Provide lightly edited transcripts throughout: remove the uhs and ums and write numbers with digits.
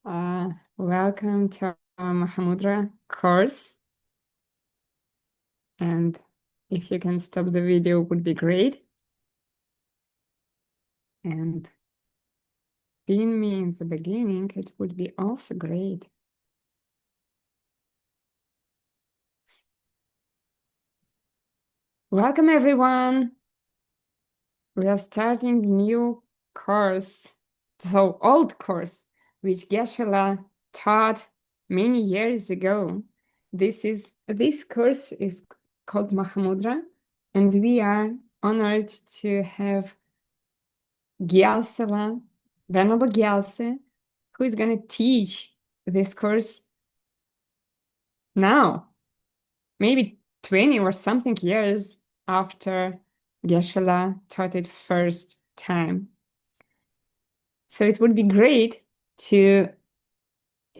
Welcome to our MAHAMUDRA course. And if you can stop the video, would be great. And being me in the beginning, it would be also great. Welcome, everyone. We are starting new course, so old course, which Geshe taught many years ago. This course is called MAHAMUDRA, and we are honored to have Gyelse, Venerable Gyelse, who is going to teach this course now, maybe 20 or something years after Geshe taught it first time. So it would be great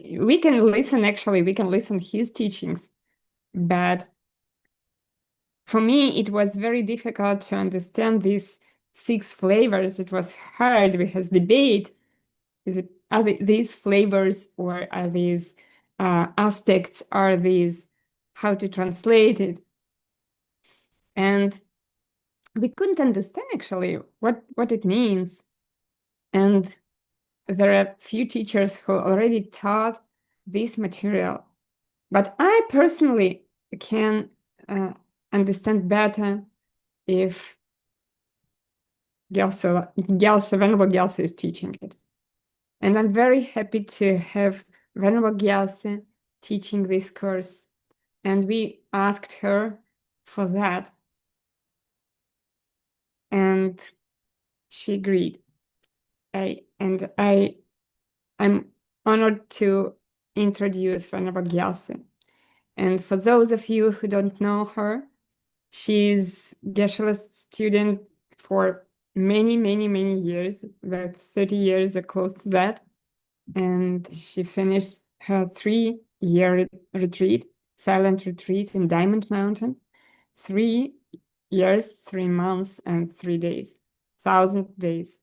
we can listen his teachings, but for me, it was very difficult to understand these 6 flavors. It was hard. We had debate. Are these flavors or are these aspects? Are these how to translate it? And we couldn't understand actually what it means. And there are few teachers who already taught this material, but I personally can understand better if Venerable Gyelse is teaching it. And I'm very happy to have Venerable Gyelse teaching this course. And we asked her for that. And she agreed. I'm honored to introduce Venerable Gyelse. And for those of you who don't know her, she's Geshe student for many, many, many years, about 30 years or close to that. And she finished her 3-year retreat, silent retreat in Diamond Mountain, 3 years, 3 months, and 3 days, 1,000 days.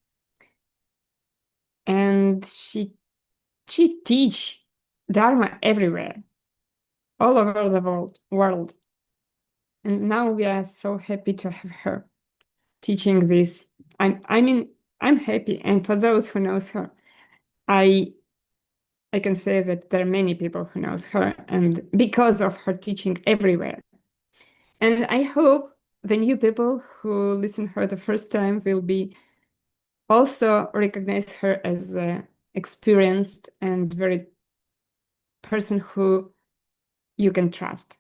And she teach Dharma everywhere, all over the world. And now we are so happy to have her teaching this. I'm happy. And for those who knows her, I can say that there are many people who knows her and because of her teaching everywhere. And I hope the new people who listen her the first time will be also recognize her as a experienced and very person who you can trust.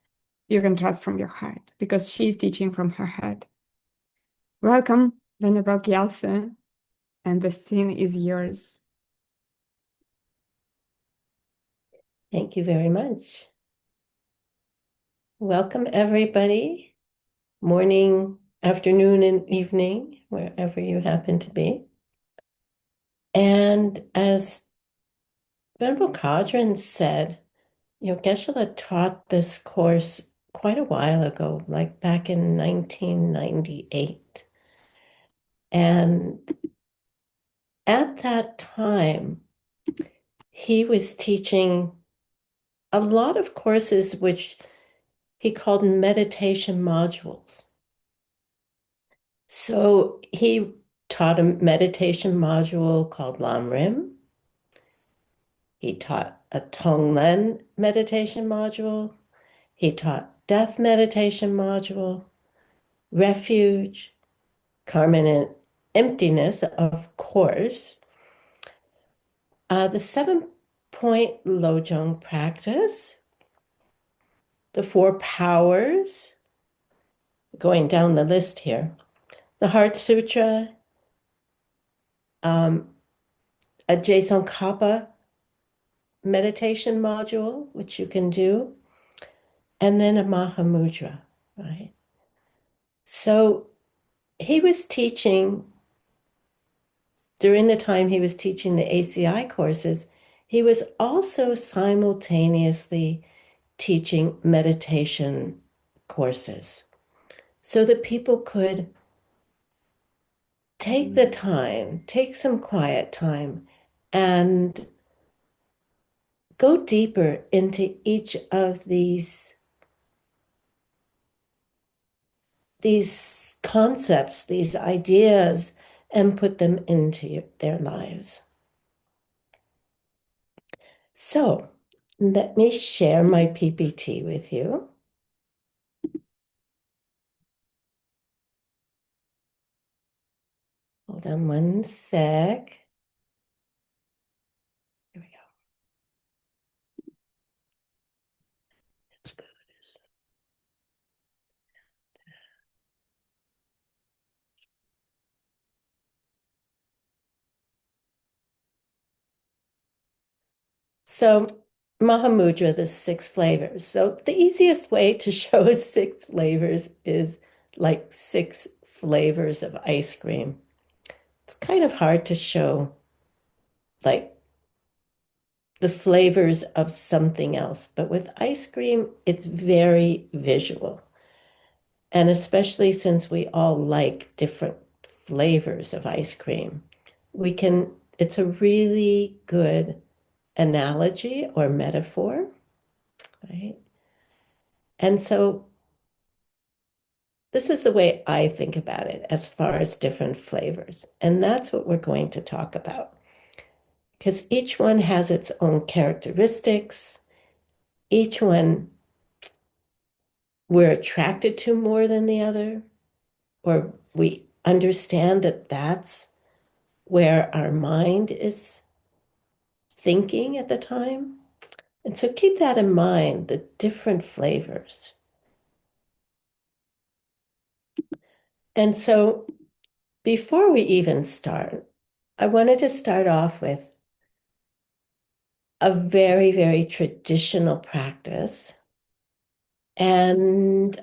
You can trust from your heart because she's teaching from her heart. Welcome, Venerable Gyelse, and the scene is yours. Thank you very much. Welcome, everybody. Morning, afternoon, and evening, wherever you happen to be. And as Venerable Kadran said, Geshe taught this course quite a while ago, like back in 1998. And at that time, he was teaching a lot of courses which he called meditation modules. So he taught a meditation module called Lamrim. He taught a Tonglen meditation module. He taught death meditation module, refuge, karma and emptiness, of course. The 7-point Lojong practice, the 4 powers, going down the list here, the Heart Sutra, a Jason Kappa meditation module, which you can do, and then a MAHAMUDRA, right? So he was teaching, during the time he was teaching the ACI courses, he was also simultaneously teaching meditation courses so that people could take the time, take some quiet time, and go deeper into each of these concepts, these ideas, and put them into their lives. So let me share my PPT with you. Hold on one sec. Here we go. Let's go. So Mahamudra, the six flavors. So the easiest way to show six flavors is like six flavors of ice cream. It's kind of hard to show like the flavors of something else, but with ice cream, it's very visual. And especially since we all like different flavors of ice cream, it's a really good analogy or metaphor, right? And so this is the way I think about it as far as different flavors. And that's what we're going to talk about because each one has its own characteristics. Each one we're attracted to more than the other, or we understand that that's where our mind is thinking at the time. And so keep that in mind, the different flavors. And so before we even start, I wanted to start off with a very, very traditional practice. And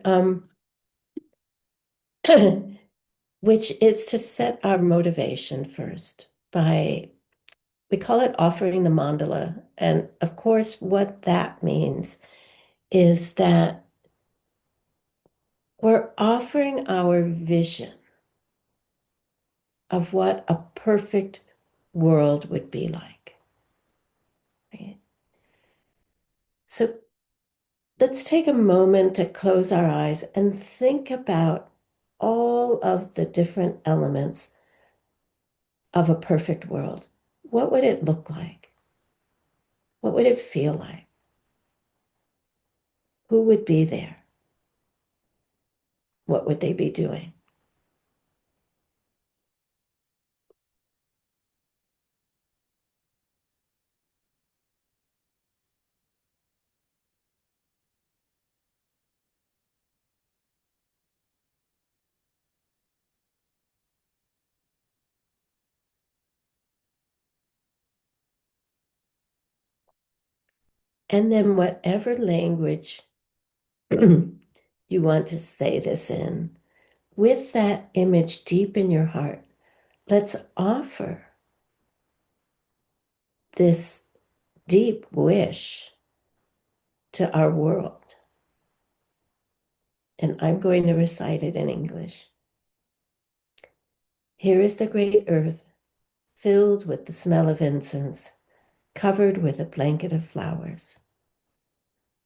which is to set our motivation first by, we call it offering the mandala. And of course, what that means is that we're offering our vision of what a perfect world would be like. Right? So let's take a moment to close our eyes and think about all of the different elements of a perfect world. What would it look like? What would it feel like? Who would be there? What would they be doing? And then, whatever language you want to say this in, with that image deep in your heart, let's offer this deep wish to our world. And I'm going to recite it in English. Here is the great earth, filled with the smell of incense, covered with a blanket of flowers.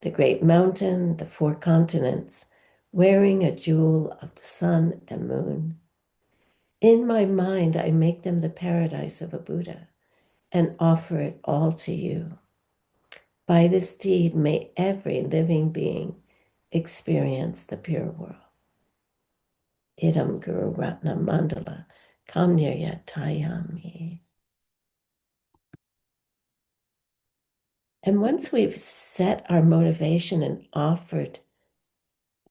The great mountain, the four continents, wearing a jewel of the sun and moon. In my mind, I make them the paradise of a Buddha and offer it all to you. By this deed, may every living being experience the pure world. Idam Guru Ratna Mandala Kamnirya Tayami. And once we've set our motivation and offered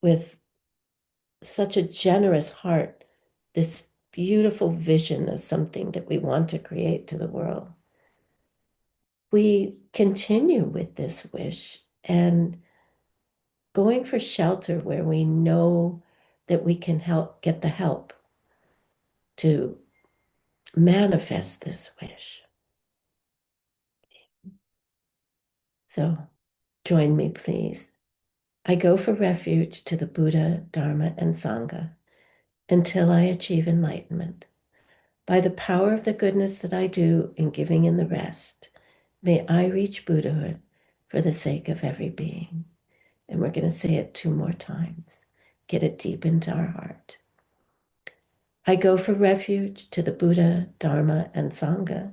with such a generous heart this beautiful vision of something that we want to create to the world, we continue with this wish and going for shelter where we know that we can get the help to manifest this wish. So join me, please. I go for refuge to the Buddha, Dharma, and Sangha until I achieve enlightenment. By the power of the goodness that I do in giving in the rest, may I reach Buddhahood for the sake of every being. And we're going to say it 2 more times. Get it deep into our heart. I go for refuge to the Buddha, Dharma, and Sangha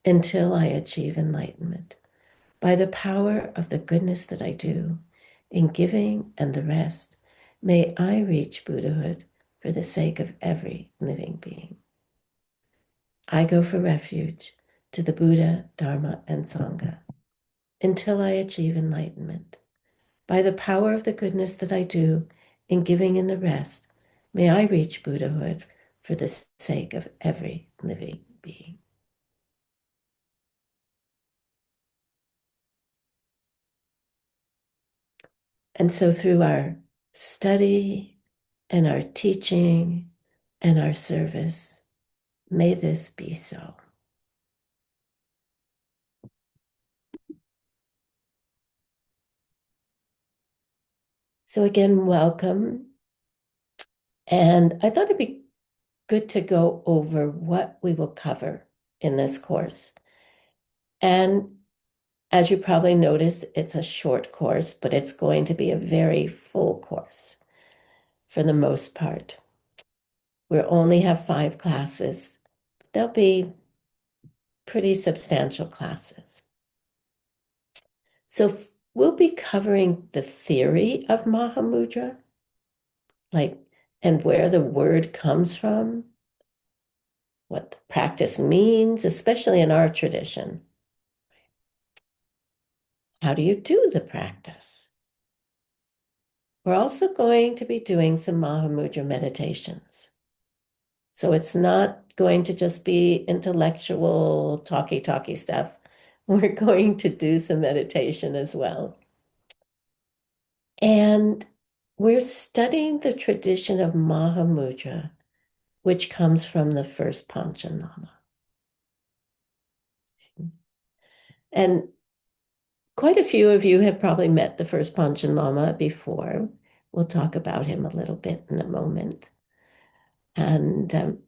until I achieve enlightenment. By the power of the goodness that I do in giving and the rest, may I reach Buddhahood for the sake of every living being. I go for refuge to the Buddha, Dharma, and Sangha until I achieve enlightenment. By the power of the goodness that I do in giving and the rest, may I reach Buddhahood for the sake of every living being. And so through our study and our teaching and our service, may this be so. So again, welcome. And I thought it'd be good to go over what we will cover in this course. And as you probably noticed, it's a short course, but it's going to be a very full course for the most part. We'll only have 5 classes. They'll be pretty substantial classes. So we'll be covering the theory of Mahamudra, like, and where the word comes from, what the practice means, especially in our tradition. How do you do the practice? We're also going to be doing some Mahamudra meditations. So it's not going to just be intellectual, talky stuff. We're going to do some meditation as well. And we're studying the tradition of Mahamudra, which comes from the first Panchen Lama. And quite a few of you have probably met the first Panchen Lama before. We'll talk about him a little bit in a moment. And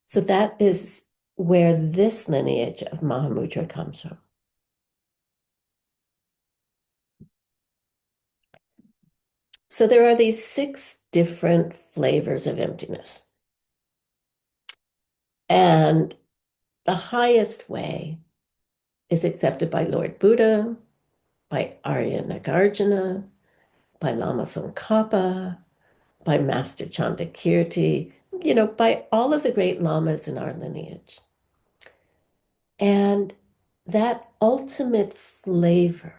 so that is where this lineage of Mahamudra comes from. So there are these 6 different flavors of emptiness. And the highest way is accepted by Lord Buddha, by Arya Nagarjuna, by Lama Tsongkhapa, by Master Chandakirti, by all of the great lamas in our lineage. And that ultimate flavor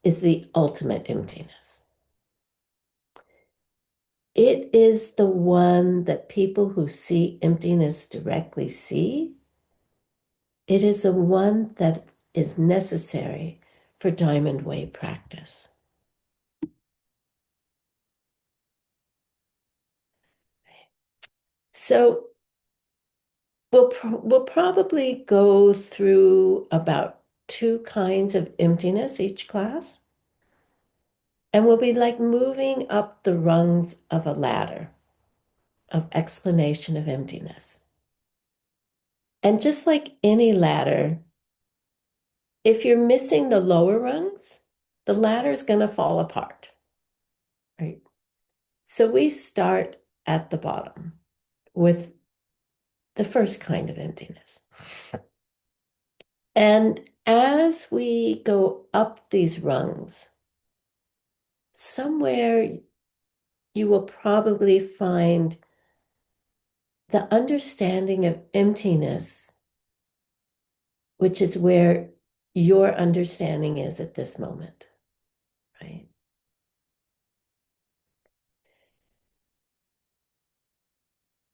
is the ultimate emptiness. It is the one that people who see emptiness directly see. It is the one that is necessary for Diamond Way practice. So we'll probably go through about 2 kinds of emptiness each class. And we'll be like moving up the rungs of a ladder of explanation of emptiness. And just like any ladder, if you're missing the lower rungs, the ladder is going to fall apart, right? So we start at the bottom with the first kind of emptiness. And as we go up these rungs, somewhere you will probably find the understanding of emptiness, which is where your understanding is at this moment, right?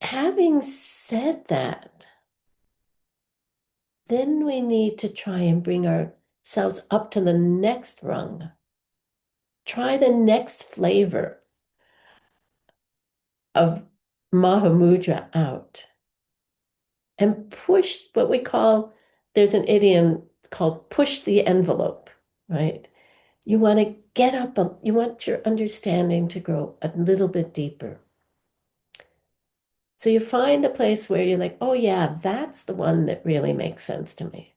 Having said that, then we need to try and bring ourselves up to the next rung. Try the next flavor of Mahamudra out and push what we call, there's an idiom called push the envelope, right? You want to get up, you want your understanding to grow a little bit deeper. So you find the place where you're like, oh yeah, that's the one that really makes sense to me.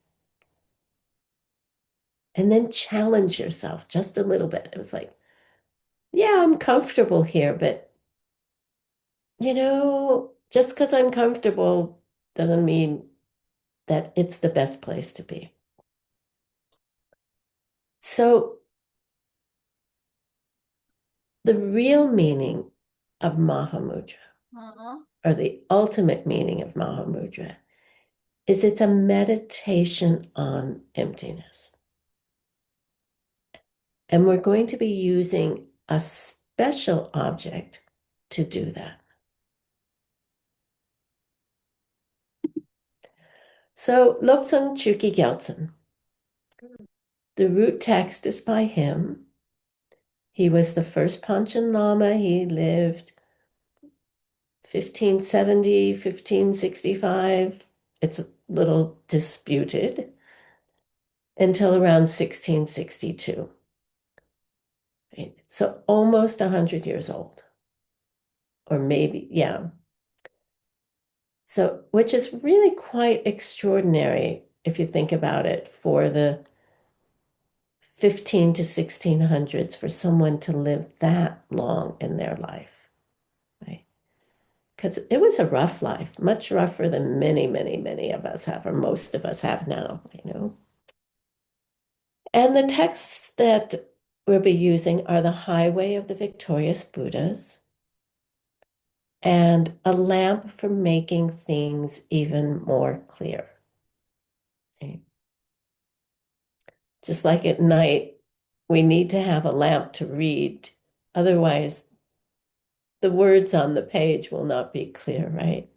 and then challenge yourself just a little bit. It was like, yeah, I'm comfortable here, but just because I'm comfortable doesn't mean that it's the best place to be. So the real meaning of Mahamudra, or the ultimate meaning of Mahamudra, is it's a meditation on emptiness. And we're going to be using a special object to do that. So Lobsang Chuki Gyaltsen, the root text is by him. He was the first Panchen Lama. He lived 1570, 1565. It's a little disputed until around 1662. Right? So almost 100 years old, or maybe, yeah. So, which is really quite extraordinary if you think about it for the 15 to 1600s for someone to live that long in their life, right? Because it was a rough life, much rougher than many, many, many of us have, or most of us have now. And the texts that we'll be using are the Highway of the Victorious Buddhas and A Lamp for Making Things Even More Clear. Okay? Just like at night, we need to have a lamp to read. Otherwise, the words on the page will not be clear, right?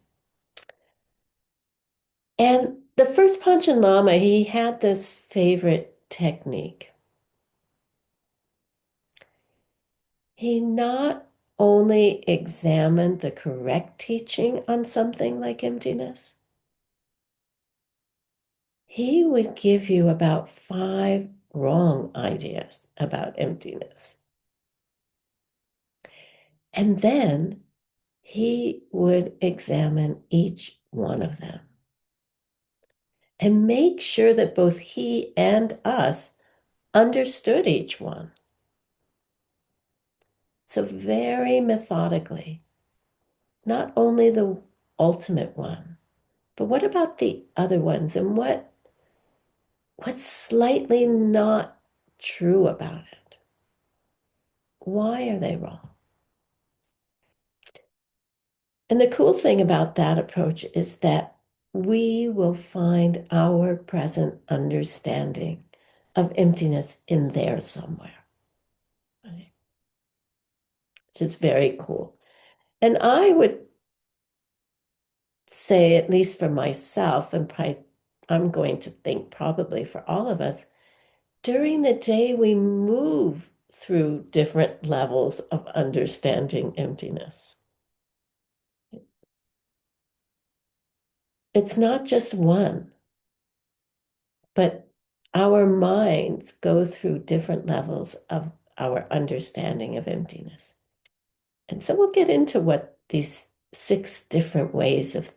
And the first Panchen Lama, he had this favorite technique. He not only examined the correct teaching on something like emptiness, he would give you about 5 wrong ideas about emptiness. And then he would examine each one of them and make sure that both he and us understood each one. So, very methodically, not only the ultimate one, but what about the other ones and what's slightly not true about it? Why are they wrong? And the cool thing about that approach is that we will find our present understanding of emptiness in there somewhere, right? Which is very cool. And I would say, at least for myself, and probably, I'm going to think probably for all of us, during the day, we move through different levels of understanding emptiness. It's not just one, but our minds go through different levels of our understanding of emptiness. And so we'll get into what these 6 different ways of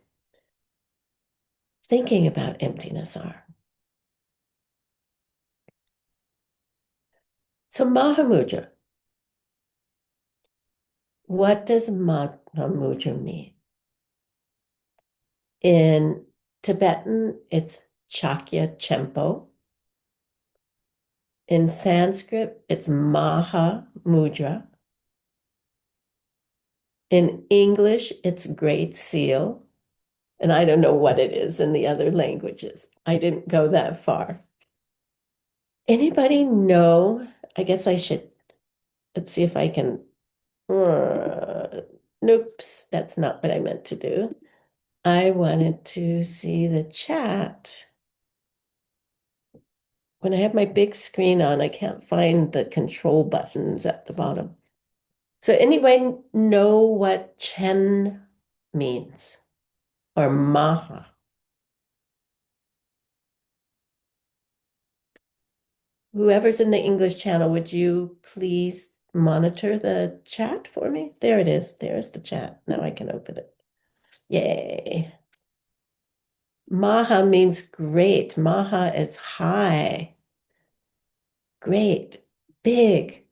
thinking about emptiness are. So, Mahamudra, what does Mahamudra mean? In Tibetan, it's Chakya Chempo. In Sanskrit, it's Maha Mudra. In English, it's Great Seal. And I don't know what it is in the other languages. I didn't go that far. Anybody know? I guess I should, let's see if I can. Nope, that's not what I meant to do. I wanted to see the chat. When I have my big screen on, I can't find the control buttons at the bottom. So anybody know what Chen means or Maha? Whoever's in the English channel, would you please monitor the chat for me? There it is. There's the chat. Now I can open it. Yay. Maha means great. Maha is high. Great, big,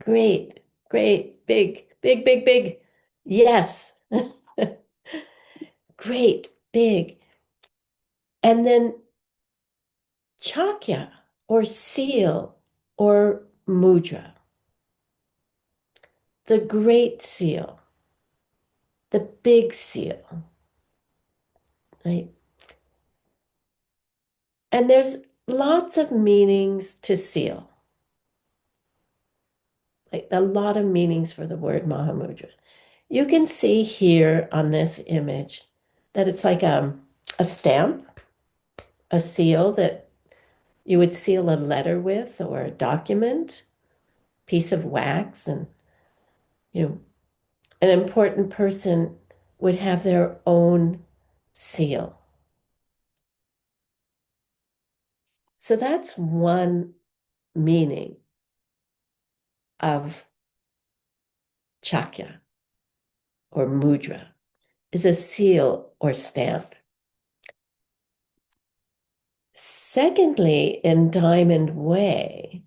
great, great, big, big, big, big. Yes. Great, big. And then Chakya or seal or mudra, the great seal, the big seal, right? And there's lots of meanings to seal, like a lot of meanings for the word Mahamudra. You can see here on this image that it's like a stamp, a seal that you would seal a letter with or a document, piece of wax, and you know, an important person would have their own seal. So that's one meaning of chakya or mudra, is a seal or stamp. Secondly, in diamond way,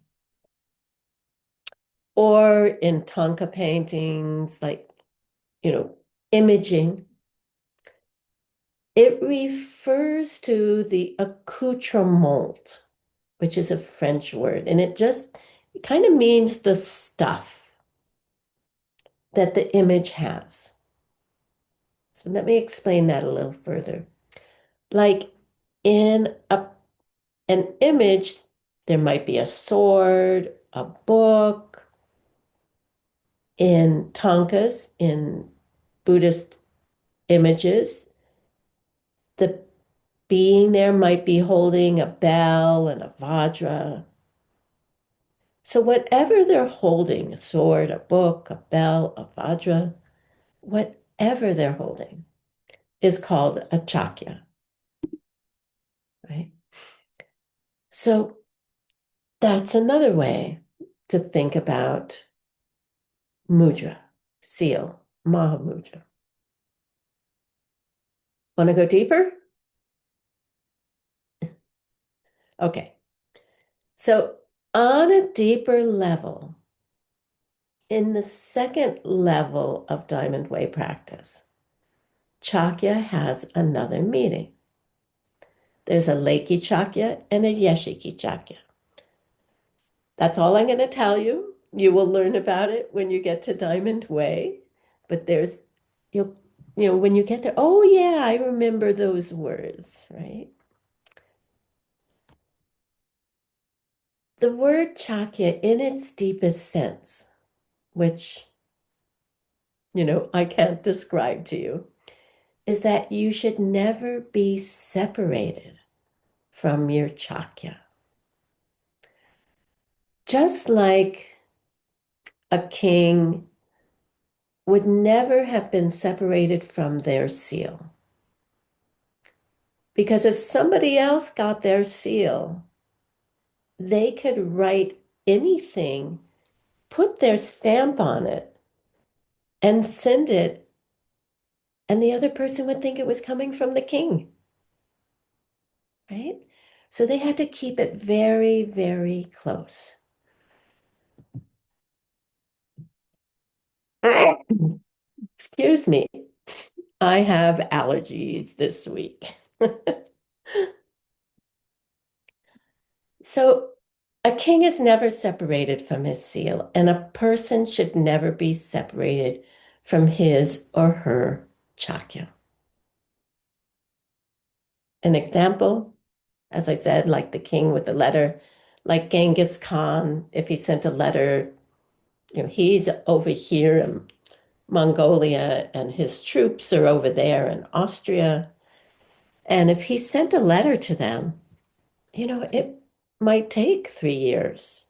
or in Thangka paintings, like, imaging, it refers to the accoutrement, which is a French word, and it kind of means the stuff that the image has. So let me explain that a little further. Like in an image, there might be a sword, a book. In Thangkas, in Buddhist images, the being there might be holding a bell and a vajra. So whatever they're holding, a sword, a book, a bell, a vajra, whatever they're holding is called a chakya, right? So that's another way to think about mudra, seal, mahamudra. Want to go deeper? Okay. So on a deeper level, in the second level of Diamond Way practice, chakya has another meaning. There's a Lakhi chakya and a Yeshiki chakya. That's all I'm going to tell you. You will learn about it when you get to Diamond Way. But you'll, when you get there, oh yeah, I remember those words, right? The word chakya in its deepest sense, which, I can't describe to you, is that you should never be separated from your chakya. Just like a king would never have been separated from their seal. Because if somebody else got their seal, they could write anything, put their stamp on it, and send it, and the other person would think it was coming from the king, right? So they had to keep it very, very close. Excuse me, I have allergies this week. So a king is never separated from his seal, and a person should never be separated from his or her chakya. An example, as I said, like the king with the letter, like Genghis Khan, if he sent a letter, he's over here in Mongolia and his troops are over there in Austria. And if he sent a letter to them, it might take 3 years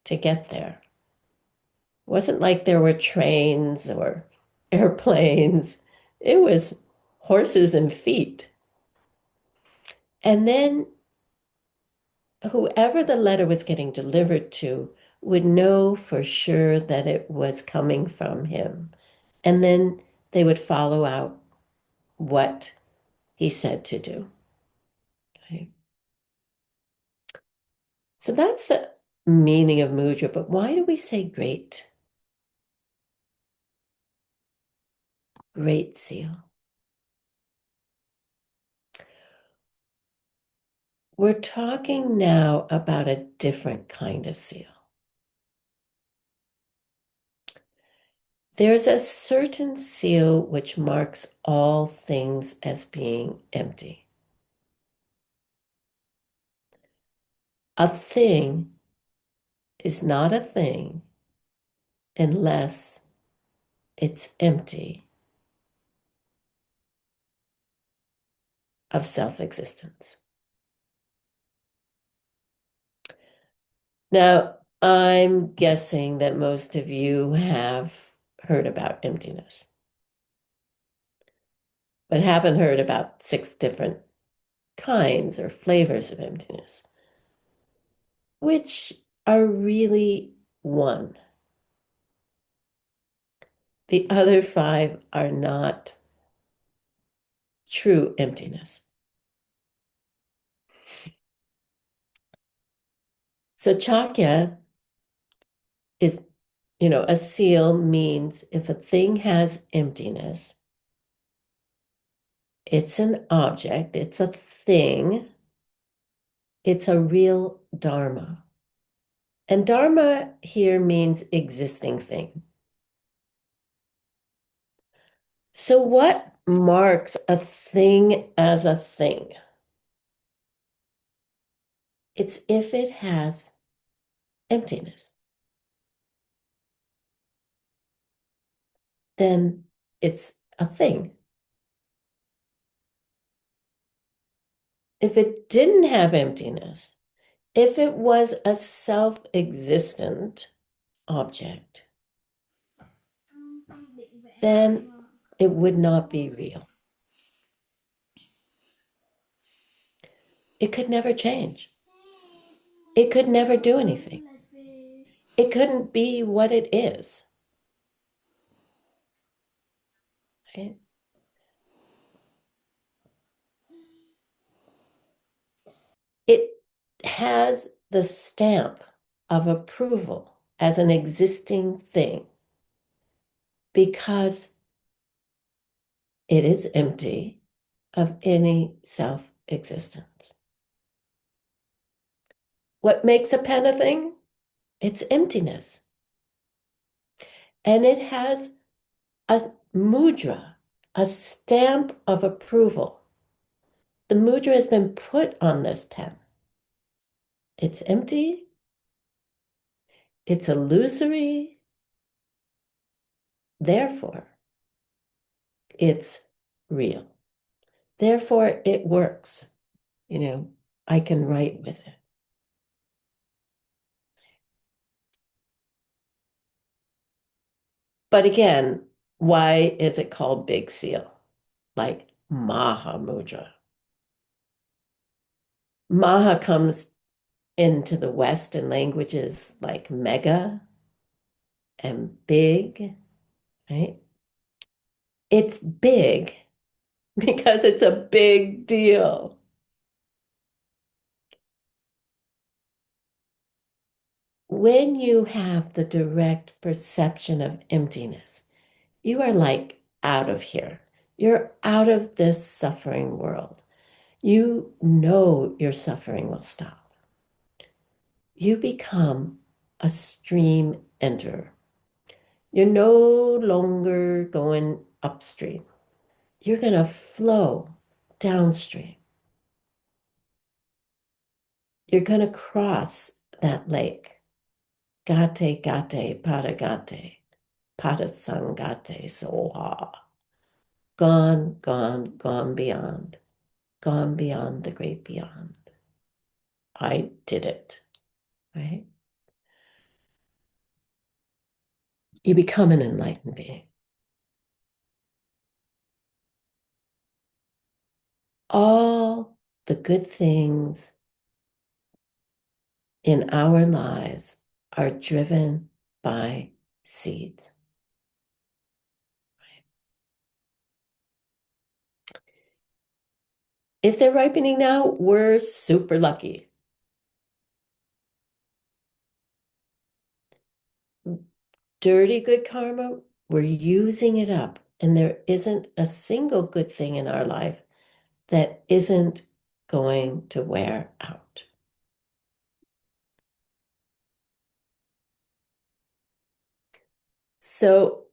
to get there. It wasn't like there were trains or airplanes. It was horses and feet. And then whoever the letter was getting delivered to would know for sure that it was coming from him. And then they would follow out what he said to do. Okay. So meaning of mudra, but why do we say great? Great seal. We're talking now about a different kind of seal. There's a certain seal which marks all things as being empty. A thing is not a thing unless it's empty of self-existence. Now, I'm guessing that most of you have heard about emptiness, but haven't heard about 6 different kinds or flavors of emptiness, which are really one. The other 5 are not true emptiness. So Chakya is, a seal means if a thing has emptiness, it's an object, it's a thing, it's a real dharma. And dharma here means existing thing. So what marks a thing as a thing? It's if it has emptiness. Then it's a thing. If it didn't have emptiness, if it was a self-existent object, then it would not be real. It could never change. It could never do anything. It couldn't be what it is. Right? It has the stamp of approval as an existing thing because it is empty of any self-existence. What makes a pen a thing? It's emptiness. And it has a mudra, a stamp of approval. The mudra has been put on this pen. It's empty. It's illusory. Therefore, it's real. Therefore, it works. I can write with it. But again, why is it called Big Seal? Like Mahamudra. Maha comes into the West in languages like mega and big, right? It's big because it's a big deal. When you have the direct perception of emptiness, you are like out of here. You're out of this suffering world. You know your suffering will stop. You become a stream enterer. You're no longer going upstream. You're going to flow downstream. You're going to cross that lake. Gate, gate, padagate, padasangate, soha. Gone, gone, gone beyond the great beyond. I did it, right? You become an enlightened being. All the good things in our lives are driven by seeds. If they're ripening now, we're super lucky. dirty good karma, we're using it up. And there isn't a single good thing in our life that isn't going to wear out. So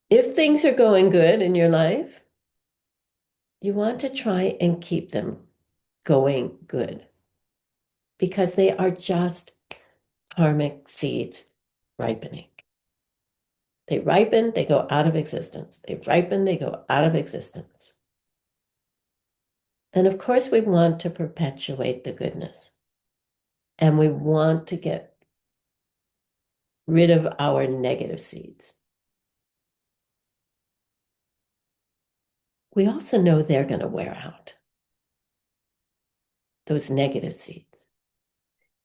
if things are going good in your life, you want to try and keep them going good because they are just karmic seeds ripening. They ripen, they go out of existence. They ripen, they go out of existence. And of course, we want to perpetuate the goodness. And we want to get rid of our negative seeds. We also know they're going to wear out, those negative seeds,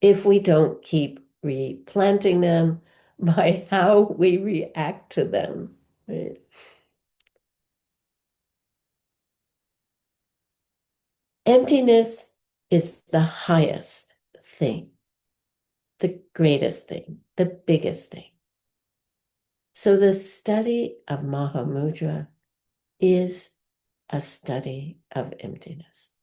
if we don't keep replanting them by how we react to them. Right? Emptiness is the highest thing, the greatest thing, the biggest thing. So the study of MAHAMUDRA is a study of emptiness.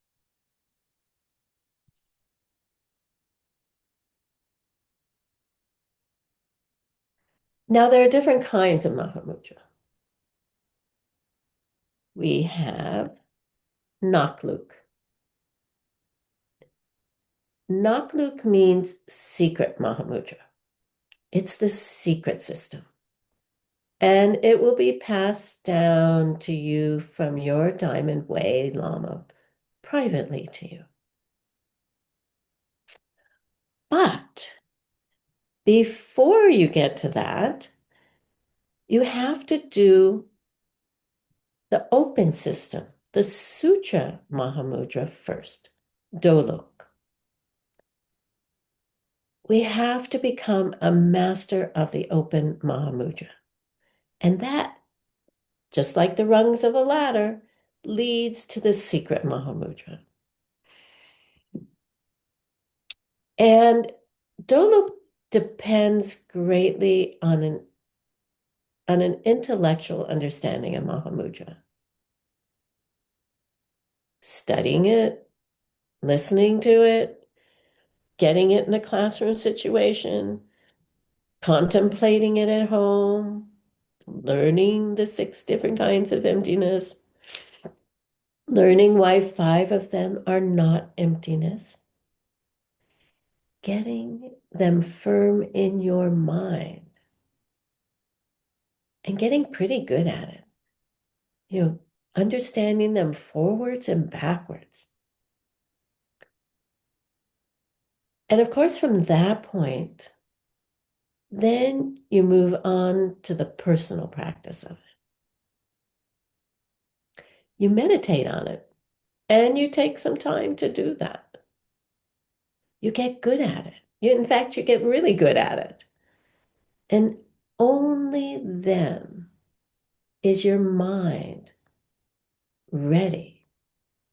Now, there are different kinds of MAHAMUDRA. We have Nakluk. Nakluk means secret MAHAMUDRA. It's the secret system. And it will be passed down to you from your Diamond Way Lama privately to you. But before you get to that, you have to do the open system, the Sutra Mahamudra first, Dolok. We have to become a master of the open Mahamudra. And that, just like the rungs of a ladder, leads to the secret Mahamudra. And Dolok depends greatly on an intellectual understanding of Mahamudra. Studying it, listening to it, getting it in a classroom situation, contemplating it at home, learning the 6 different kinds of emptiness, learning why 5 of them are not emptiness, getting them firm in your mind, and getting pretty good at it. Understanding them forwards and backwards. And of course, from that point, then you move on to the personal practice of it. You meditate on it, and you take some time to do that. You get good at it. In fact, you get really good at it. And only then is your mind ready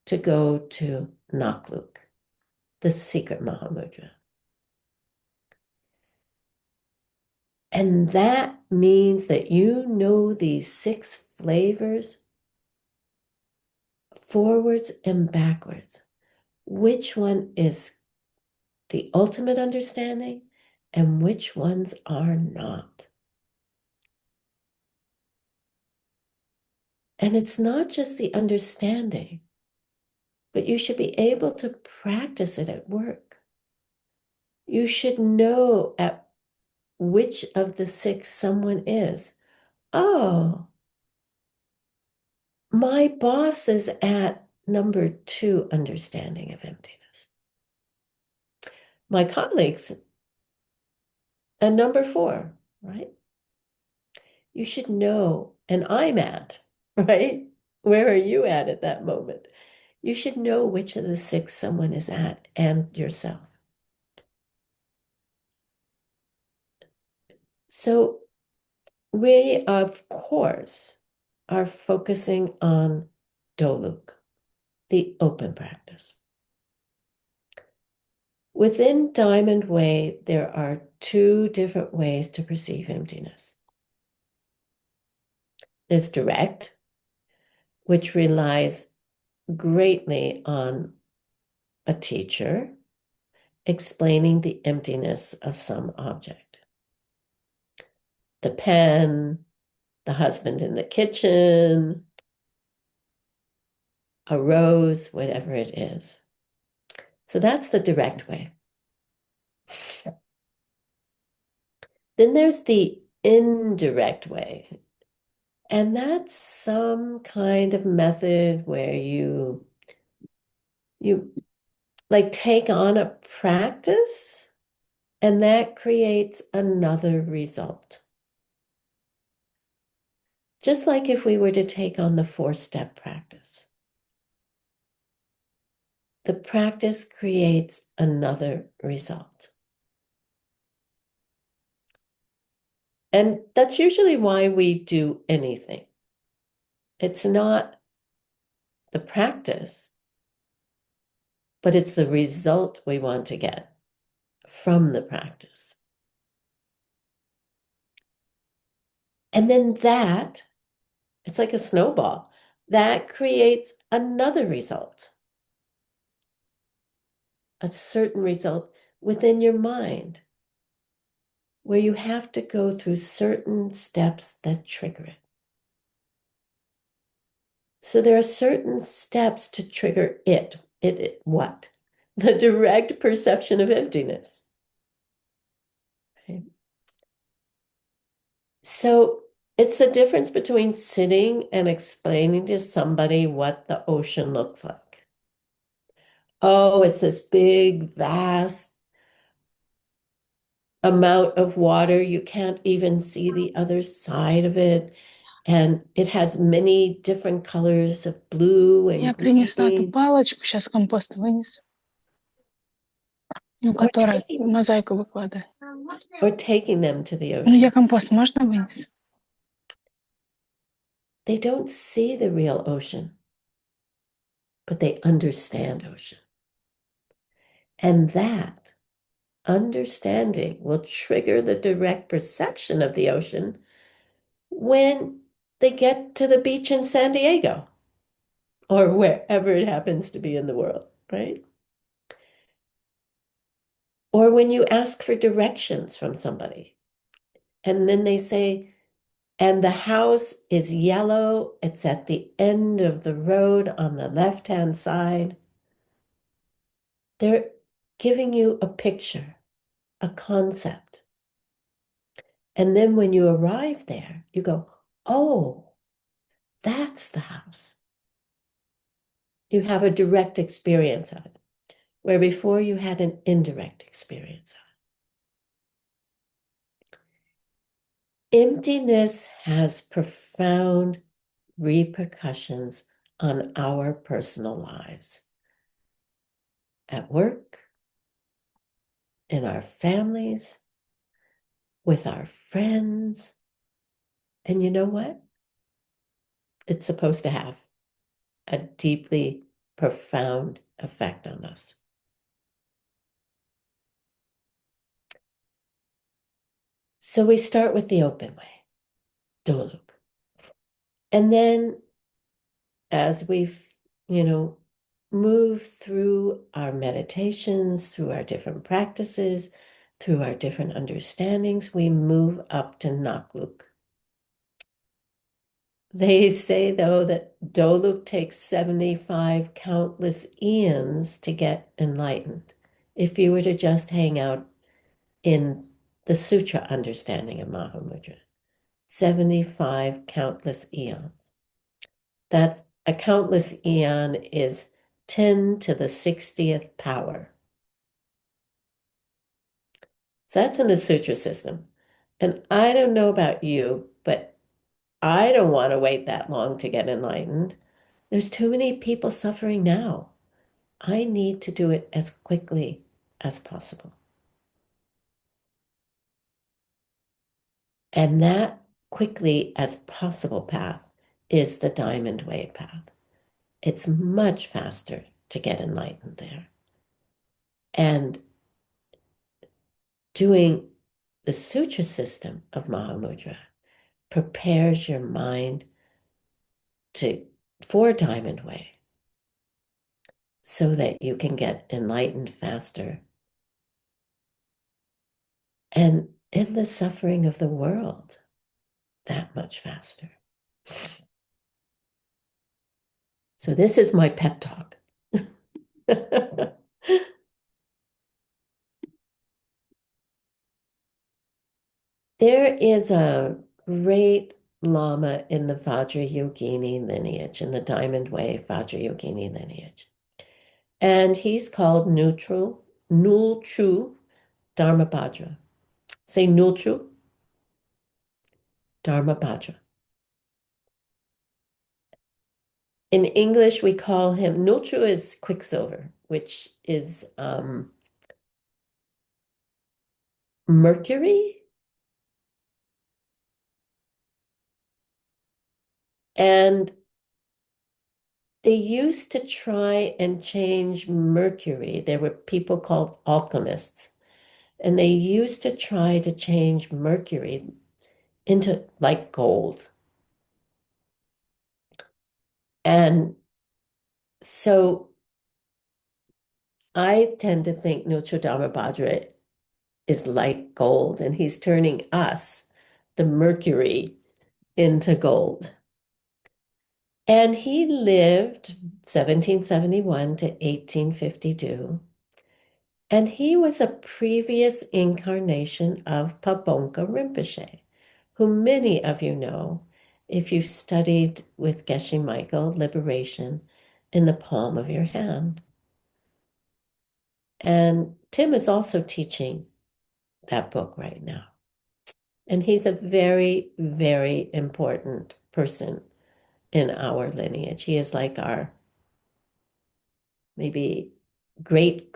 to go to Nakluk, the secret Mahamudra. And that means that you know these 6 flavors forwards and backwards. Which one is the ultimate understanding and which ones are not? And it's not just the understanding, but you should be able to practice it at work. You should know at which of the 6 someone is. Oh, my boss is at number 2 understanding of emptiness. My colleagues at number 4, right? You should know, and I'm at, right? Where are you at that moment? You should know which of the 6 someone is at and yourself. So we, of course, are focusing on Doluk, the open practice. Within Diamond Way, there are 2 different ways to perceive emptiness. There's direct, which relies greatly on a teacher explaining the emptiness of some object. The pen, the husband in the kitchen, a rose, whatever it is. So that's the direct way. Then there's the indirect way. And that's some kind of method where you like take on a practice and that creates another result. Just like if we were to take on the four-step practice. The practice creates another result. And that's usually why we do anything. It's not the practice, but it's the result we want to get from the practice. And then that, it's like a snowball, that creates another result, a certain result within your mind, where you have to go through certain steps that trigger it. So there are certain steps to trigger it. It what? The direct perception of emptiness. Right? So it's the difference between sitting and explaining to somebody what the ocean looks like. Oh, it's this big, vast amount of water. You can't even see the other side of it. And it has many different colors of blue and Я принесла эту green. палочку, сейчас компост вынесу. Ну, Or которая мозаику выкладывает. taking them to the Ну, я ocean. компост можно вынесу? They don't see the real ocean, but they understand ocean. And that understanding will trigger the direct perception of the ocean when they get to the beach in San Diego or wherever it happens to be in the world, right? Or when you ask for directions from somebody and then they say, and the house is yellow, it's at the end of the road on the left-hand side. They're giving you a picture, a concept. And then when you arrive there, you go, oh, that's the house. You have a direct experience of it, where before you had an indirect experience of it. Emptiness has profound repercussions on our personal lives, at work, in our families, with our friends. And you know what? It's supposed to have a deeply profound effect on us. So we start with the open way, Doluk. And then as we've, move through our meditations, through our different practices, through our different understandings, we move up to Nakluk. They say, though, that Doluk takes 75 countless eons to get enlightened. If you were to just hang out in the sutra understanding of Mahamudra, 75 countless eons. That's a countless eon is 10 to the 60th power. So that's in the sutra system. And I don't know about you, but I don't want to wait that long to get enlightened. There's too many people suffering now. I need to do it as quickly as possible. And that quickly as possible path is the diamond way path. It's much faster to get enlightened there. And doing the sutra system of Mahamudra prepares your mind for Diamond Way so that you can get enlightened faster and end the suffering of the world that much faster. So this is my pep talk. There is a great Lama in the Vajrayogini lineage, in the Diamond Way Vajrayogini lineage. And he's called Nulchu Dharmabhadra. Say Nulchu Dharmabhadra. In English, we call him, Nulchu is quicksilver, which is mercury. And they used to try and change mercury. There were people called alchemists, and they used to try to change mercury into like gold. And so I tend to think Notre-Dame Bhadra is like gold, and he's turning us, the mercury, into gold. And he lived 1771 to 1852. And he was a previous incarnation of Pabonka Rinpoche, who many of you know if you've studied with Geshe Michael, Liberation in the Palm of Your Hand. And Tim is also teaching that book right now. And he's a very, very important person in our lineage. He is like our maybe great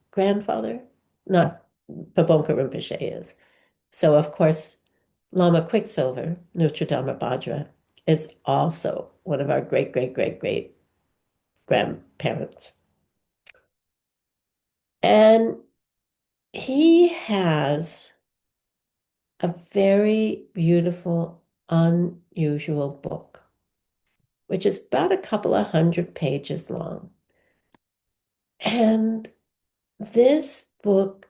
grandfather, not Pabonka Rinpoche is. So, of course, Lama Quicksilver, Nuttradhamma Bhadra, is also one of our great grandparents. And he has a very beautiful, unusual book, which is about a couple of 100 pages long. And this book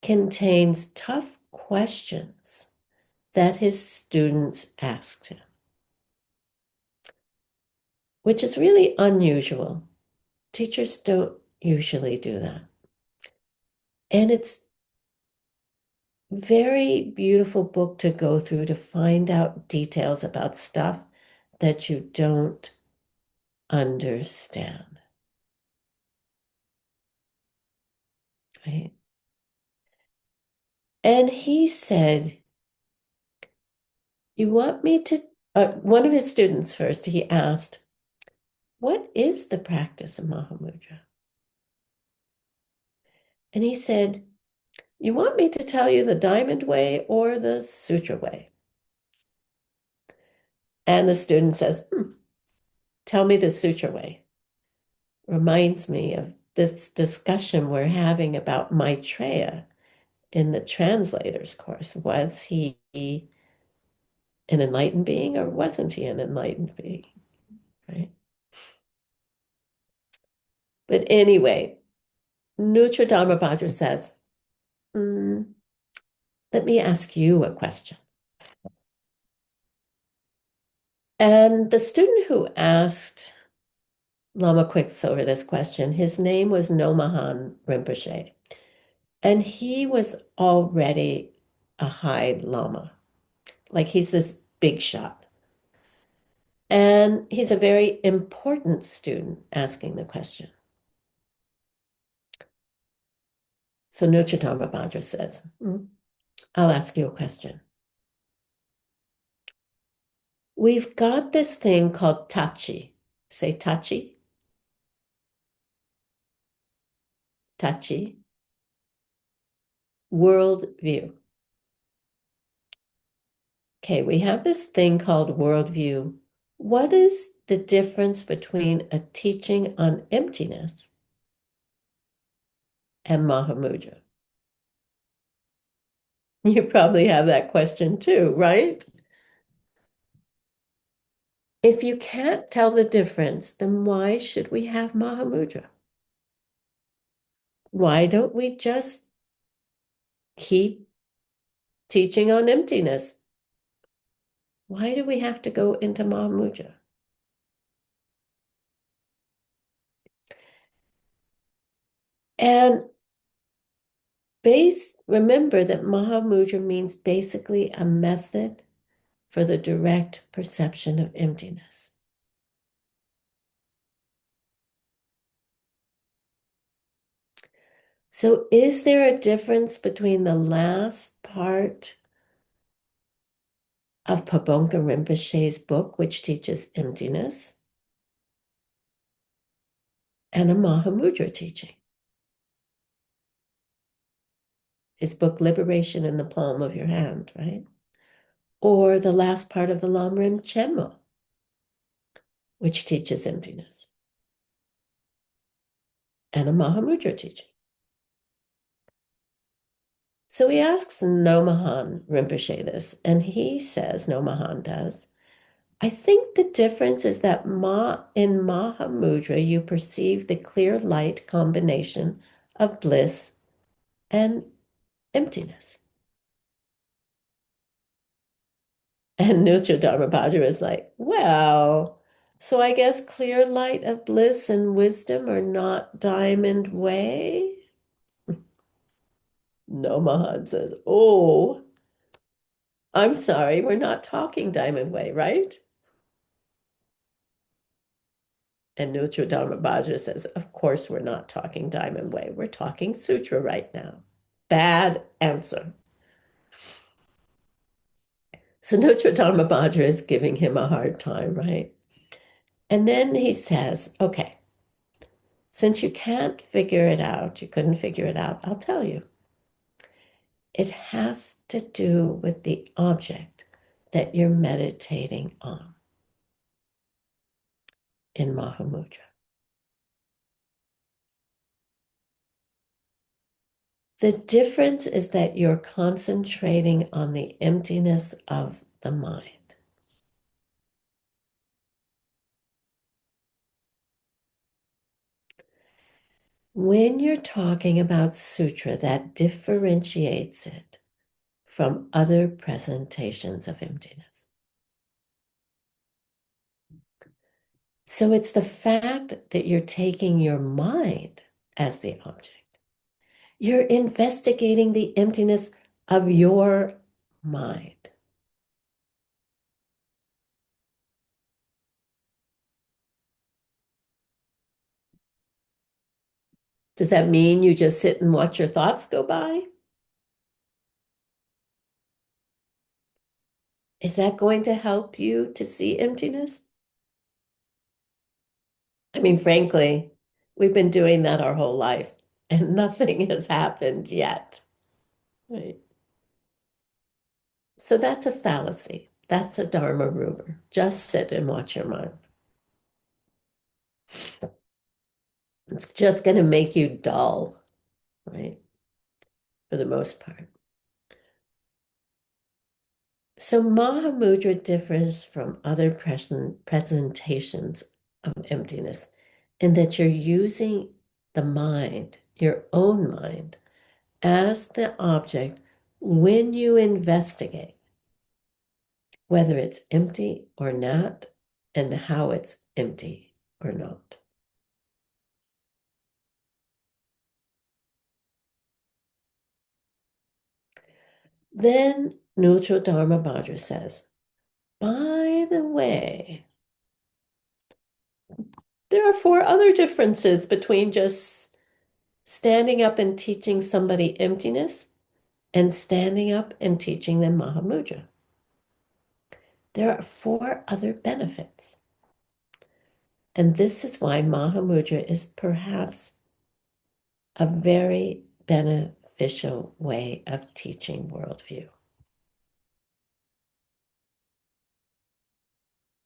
contains tough questions that his students asked him, which is really unusual. Teachers don't usually do that. And it's a very beautiful book to go through to find out details about stuff that you don't understand. Right? And he said, you want me to, one of his students first, he asked, what is the practice of Mahamudra? And he said, you want me to tell you the Diamond Way or the Sutra Way? And the student says, tell me the Sutra Way. Reminds me of this discussion we're having about Maitreya in the translator's course. Was he an enlightened being or wasn't he an enlightened being? Right? But anyway, Nuttradhamma Bhadra says, let me ask you a question. And the student who asked Lama Quicksilver this question, his name was Nomahan Rinpoche. And he was already a high Lama. Like he's this big shot. And he's a very important student asking the question. So Nuttradhamma Bhadra says, I'll ask you a question. We've got this thing called tachi. Say tachi. Tachi. World view. Okay, we have this thing called worldview. What is the difference between a teaching on emptiness and Mahamudra? You probably have that question too, right? If you can't tell the difference, then why should we have Mahamudra? Why don't we just keep teaching on emptiness? Why do we have to go into Mahamudra? And remember that Mahamudra means basically a method for the direct perception of emptiness. So is there a difference between the last part of Pabonka Rinpoche's book, which teaches emptiness, and a Mahamudra teaching? His book, Liberation in the Palm of Your Hand, right? Or the last part of the Lamrim Chenmo, which teaches emptiness, and a Mahamudra teaching. So he asks Nomahan Rinpoche this, and he says, Nomahan does, I think the difference is that in Mahamudra, you perceive the clear light combination of bliss and emptiness. And Nutra Dharmabhadra is like, well, so I guess clear light of bliss and wisdom are not diamond way? Nomahan says, oh, I'm sorry, we're not talking diamond way, right? And Nutra Dharmabhadra says, of course, we're not talking Diamond Way. We're talking Sutra right now. Bad answer. So Nutra Dharmabhadra is giving him a hard time, right? And then he says, okay, since you can't figure it out, you couldn't figure it out, I'll tell you. It has to do with the object that you're meditating on in Mahamudra. The difference is that you're concentrating on the emptiness of the mind. When you're talking about sutra, that differentiates it from other presentations of emptiness. So it's the fact that you're taking your mind as the object. You're investigating the emptiness of your mind. Does that mean you just sit and watch your thoughts go by? Is that going to help you to see emptiness? I mean, frankly, we've been doing that our whole life and nothing has happened yet. Right. So that's a fallacy. That's a Dharma rumor. Just sit and watch your mind. It's just going to make you dull, right? For the most part. So Mahamudra differs from other presentations of emptiness in that you're using the mind, your own mind, as the object when you investigate whether it's empty or not and how it's empty or not. Then Neutral Dharma Bhadra says, by the way, there are four other differences between just standing up and teaching somebody emptiness and standing up and teaching them Mahamudra. There are four other benefits. And this is why Mahamudra is perhaps a very beneficial way of teaching worldview.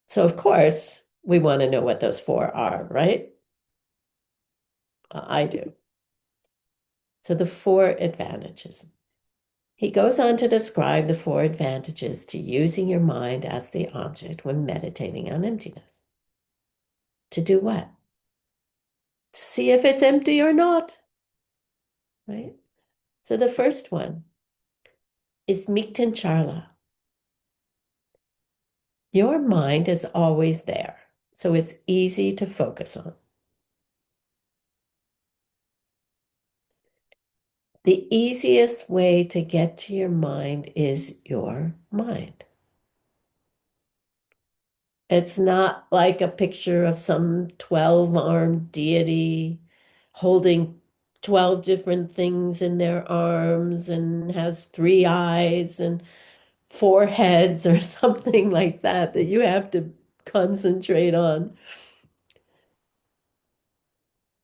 So, of course, we want to know what those four are, right? I do. So the four advantages. He goes on to describe the four advantages to using your mind as the object when meditating on emptiness. To do what? To see if it's empty or not, right? So the first one is Mikten Charla. Your mind is always there, so it's easy to focus on. The easiest way to get to your mind is your mind. It's not like a picture of some 12-armed deity holding 12 different things in their arms and has 3 eyes and 4 heads or something like that that you have to concentrate on.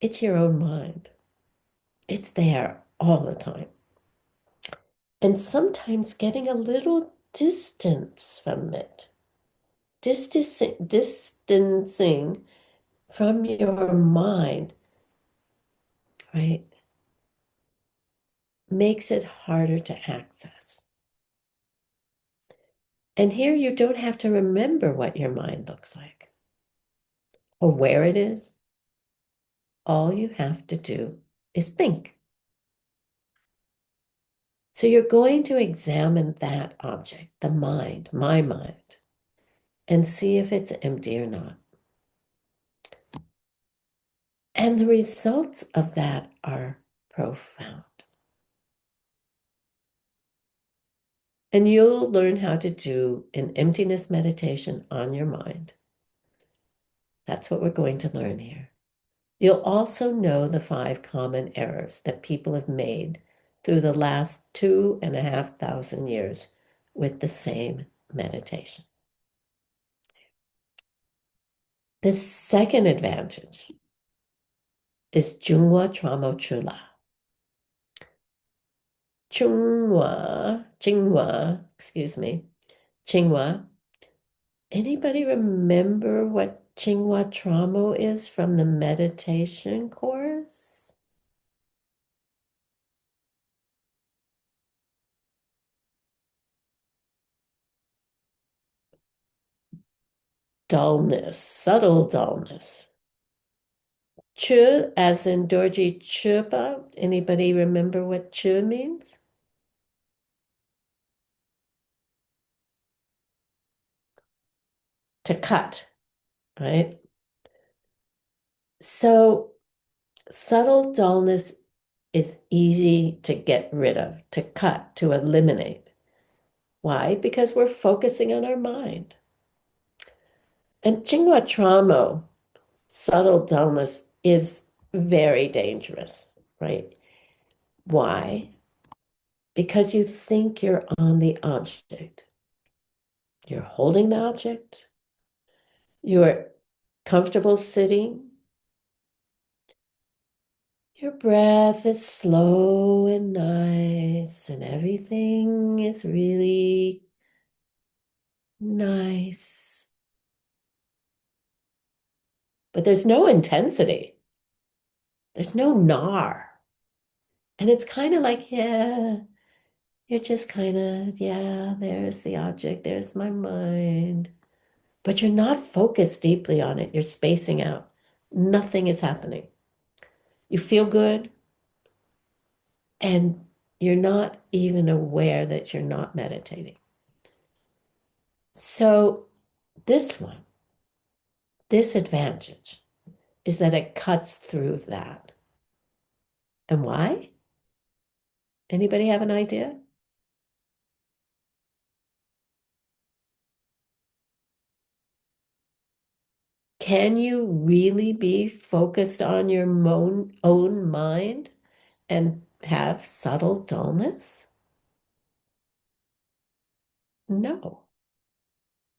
It's your own mind. It's there all the time. And sometimes getting a little distance from it, distancing from your mind, right, makes it harder to access. And here you don't have to remember what your mind looks like or where it is. All you have to do is think. So you're going to examine that object, the mind, my mind, and see if it's empty or not. And the results of that are profound. And you'll learn how to do an emptiness meditation on your mind. That's what we're going to learn here. You'll also know the 5 common errors that people have made through the last 2,500 years with the same meditation. The second advantage is Jungwa Tramo Chula. Chingwa. Anybody remember what Chingwa Tramo is from the meditation course? Dullness, subtle dullness. Chu, as in Dorji Chupa. Anybody remember what chu means? To cut, right? So subtle dullness is easy to get rid of, to cut, to eliminate. Why? Because we're focusing on our mind. And Chingwa Tramo, subtle dullness, is very dangerous, right? Why? Because you think you're on the object. You're holding the object. You're comfortable sitting. Your breath is slow and nice, and everything is really nice. But there's no intensity. There's no gnar. And it's kind of like, yeah, you're just kind of, yeah, there's the object, there's my mind. But you're not focused deeply on it. You're spacing out. Nothing is happening. You feel good, and you're not even aware that you're not meditating. So this one, this advantage is that it cuts through that. And why? Anybody have an idea? Can you really be focused on your own mind and have subtle dullness? No.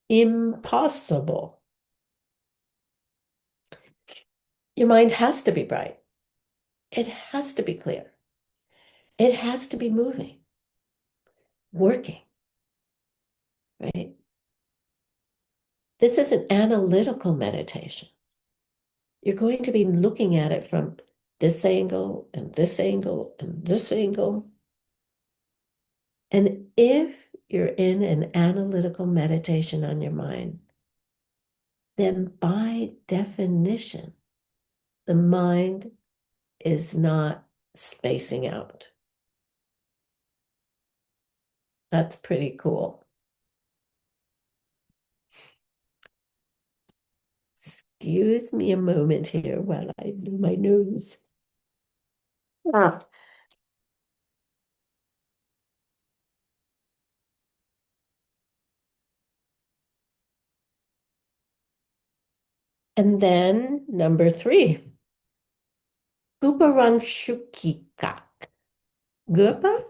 Impossible. Your mind has to be bright. It has to be clear. It has to be moving, working, right? This is an analytical meditation. You're going to be looking at it from this angle and this angle and this angle. And if you're in an analytical meditation on your mind, then by definition, the mind is not spacing out. That's pretty cool. Excuse me a moment here while I do my nose. Ah. And then number 3, Guparanshukikak. Gupa,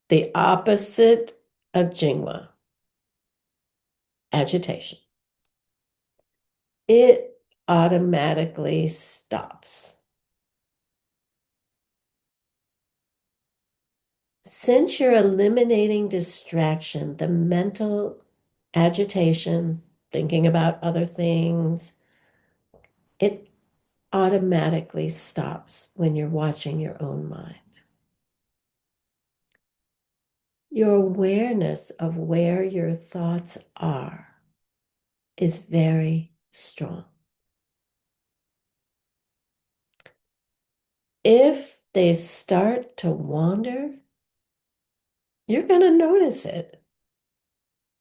the opposite of Jingwa, agitation. It automatically stops. Since you're eliminating distraction, the mental agitation, thinking about other things, it automatically stops when you're watching your own mind. Your awareness of where your thoughts are is very strong. If they start to wander, you're going to notice it.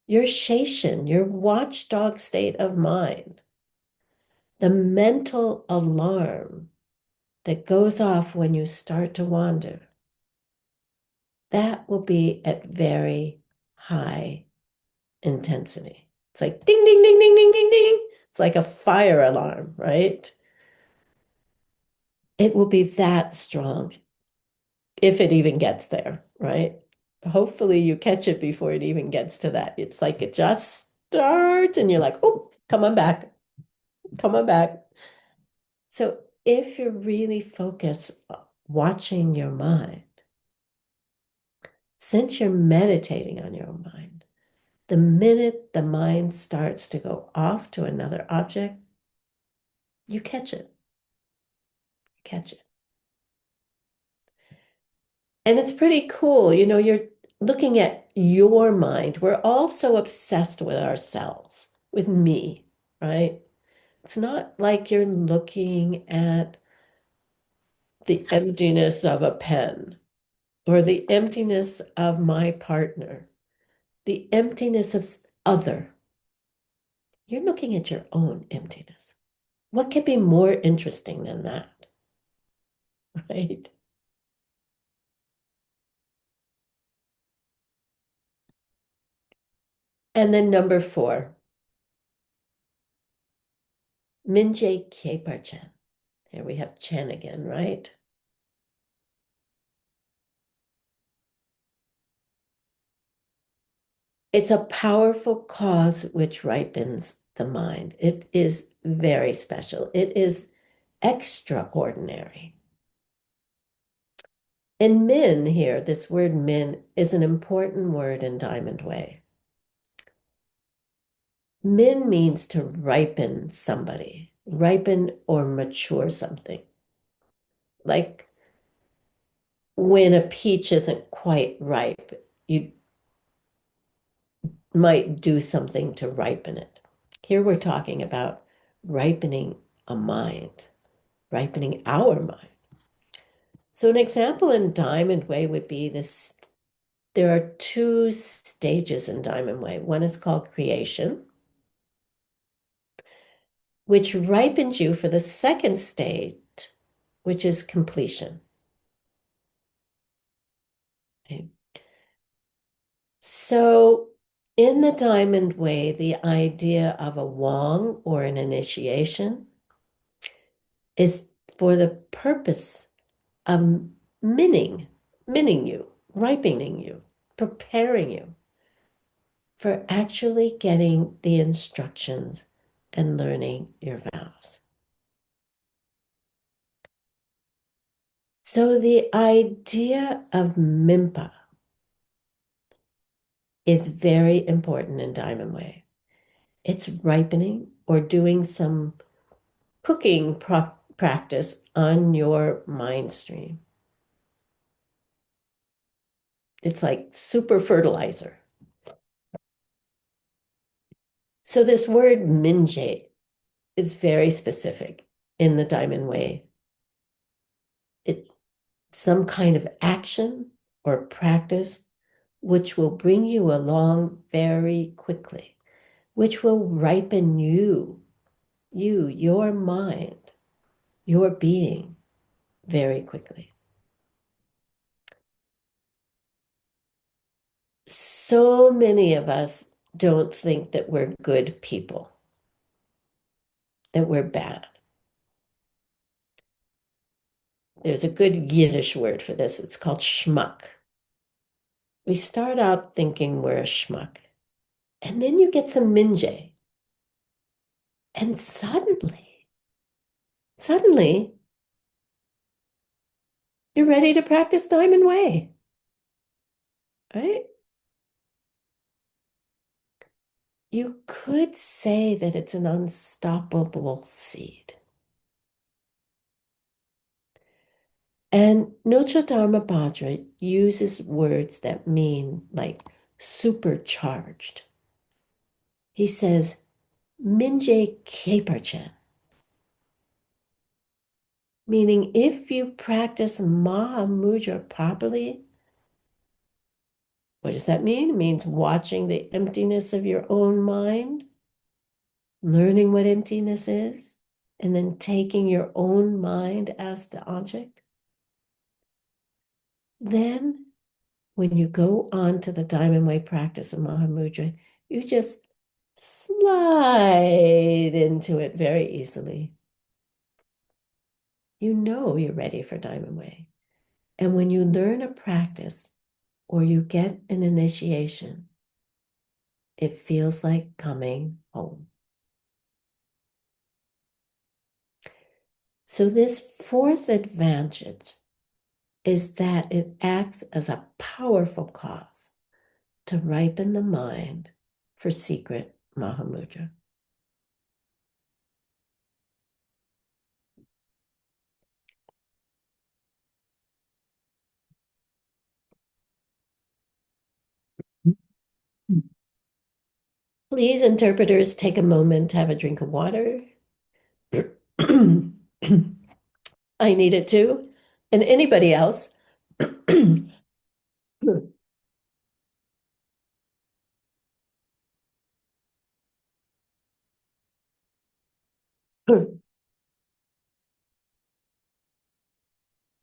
Your sheshin, your watchdog state of mind, the mental alarm that goes off when you start to wander, that will be at very high intensity. It's like ding, ding, ding, ding, ding, ding, ding. It's like a fire alarm, right? It will be that strong if it even gets there, right? Hopefully you catch it before it even gets to that. It's like it just starts and you're like, oh, come on back, come on back. So if you're really focused watching your mind, since you're meditating on your mind, the minute the mind starts to go off to another object, you catch it. You catch it. And it's pretty cool. You know, you're looking at your mind. We're all so obsessed with ourselves, with me, right? It's not like you're looking at the emptiness of a pen or the emptiness of my partner, the emptiness of other. You're looking at your own emptiness. What could be more interesting than that, right? And then number 4, Minje Kyeparchen. Here we have Chen again, right? It's a powerful cause which ripens the mind. It is very special. It is extraordinary. And min here, this word min, is an important word in Diamond Way. Min means to ripen somebody, ripen or mature something. Like when a peach isn't quite ripe, you might do something to ripen it. Here we're talking about ripening a mind, ripening our mind. So an example in Diamond Way would be this. There are 2 stages in Diamond Way. One is called creation, which ripens you for the second state, which is completion. Okay. So in the Diamond Way, the idea of a Wong or an initiation is for the purpose of minning you, ripening you, preparing you for actually getting the instructions and learning your vows. So the idea of mimpa is very important in Diamond Way. It's ripening or doing some cooking practice on your mind stream. It's like super fertilizer. So this word minje is very specific in the Diamond Way. It's some kind of action or practice which will bring you along very quickly, which will ripen your mind, your being very quickly. So many of us don't think that we're good people, that we're bad. There's a good Yiddish word for this. It's called schmuck. We start out thinking we're a schmuck, and then you get some minje, and suddenly, you're ready to practice Diamond Way, right? You could say that it's an unstoppable seed. And Nocho Dharma Bhadra uses words that mean like supercharged. He says, Minje Keparchen, meaning if you practice Mahamudra properly, what does that mean? It means watching the emptiness of your own mind, learning what emptiness is, and then taking your own mind as the object. Then, when you go on to the Diamond Way practice of Mahamudra, you just slide into it very easily. You know you're ready for Diamond Way. And when you learn a practice or you get an initiation, it feels like coming home. So this fourth advantage is that it acts as a powerful cause to ripen the mind for secret Mahamudra. Please, interpreters, take a moment to have a drink of water. I need it too. And anybody else.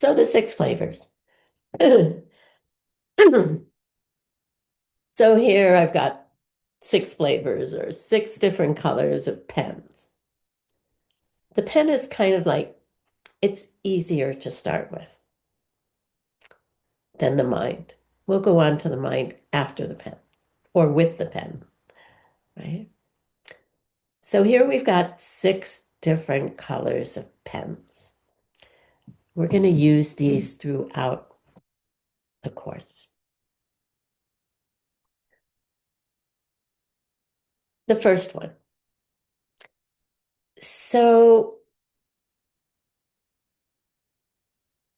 So the six flavors. So here I've got six flavors or six different colors of pens. The pen is kind of like, it's easier to start with than the mind. We'll go on to the mind after the pen or with the pen, right? So here we've got six different colors of pens. We're going to use these throughout the course. The first one. So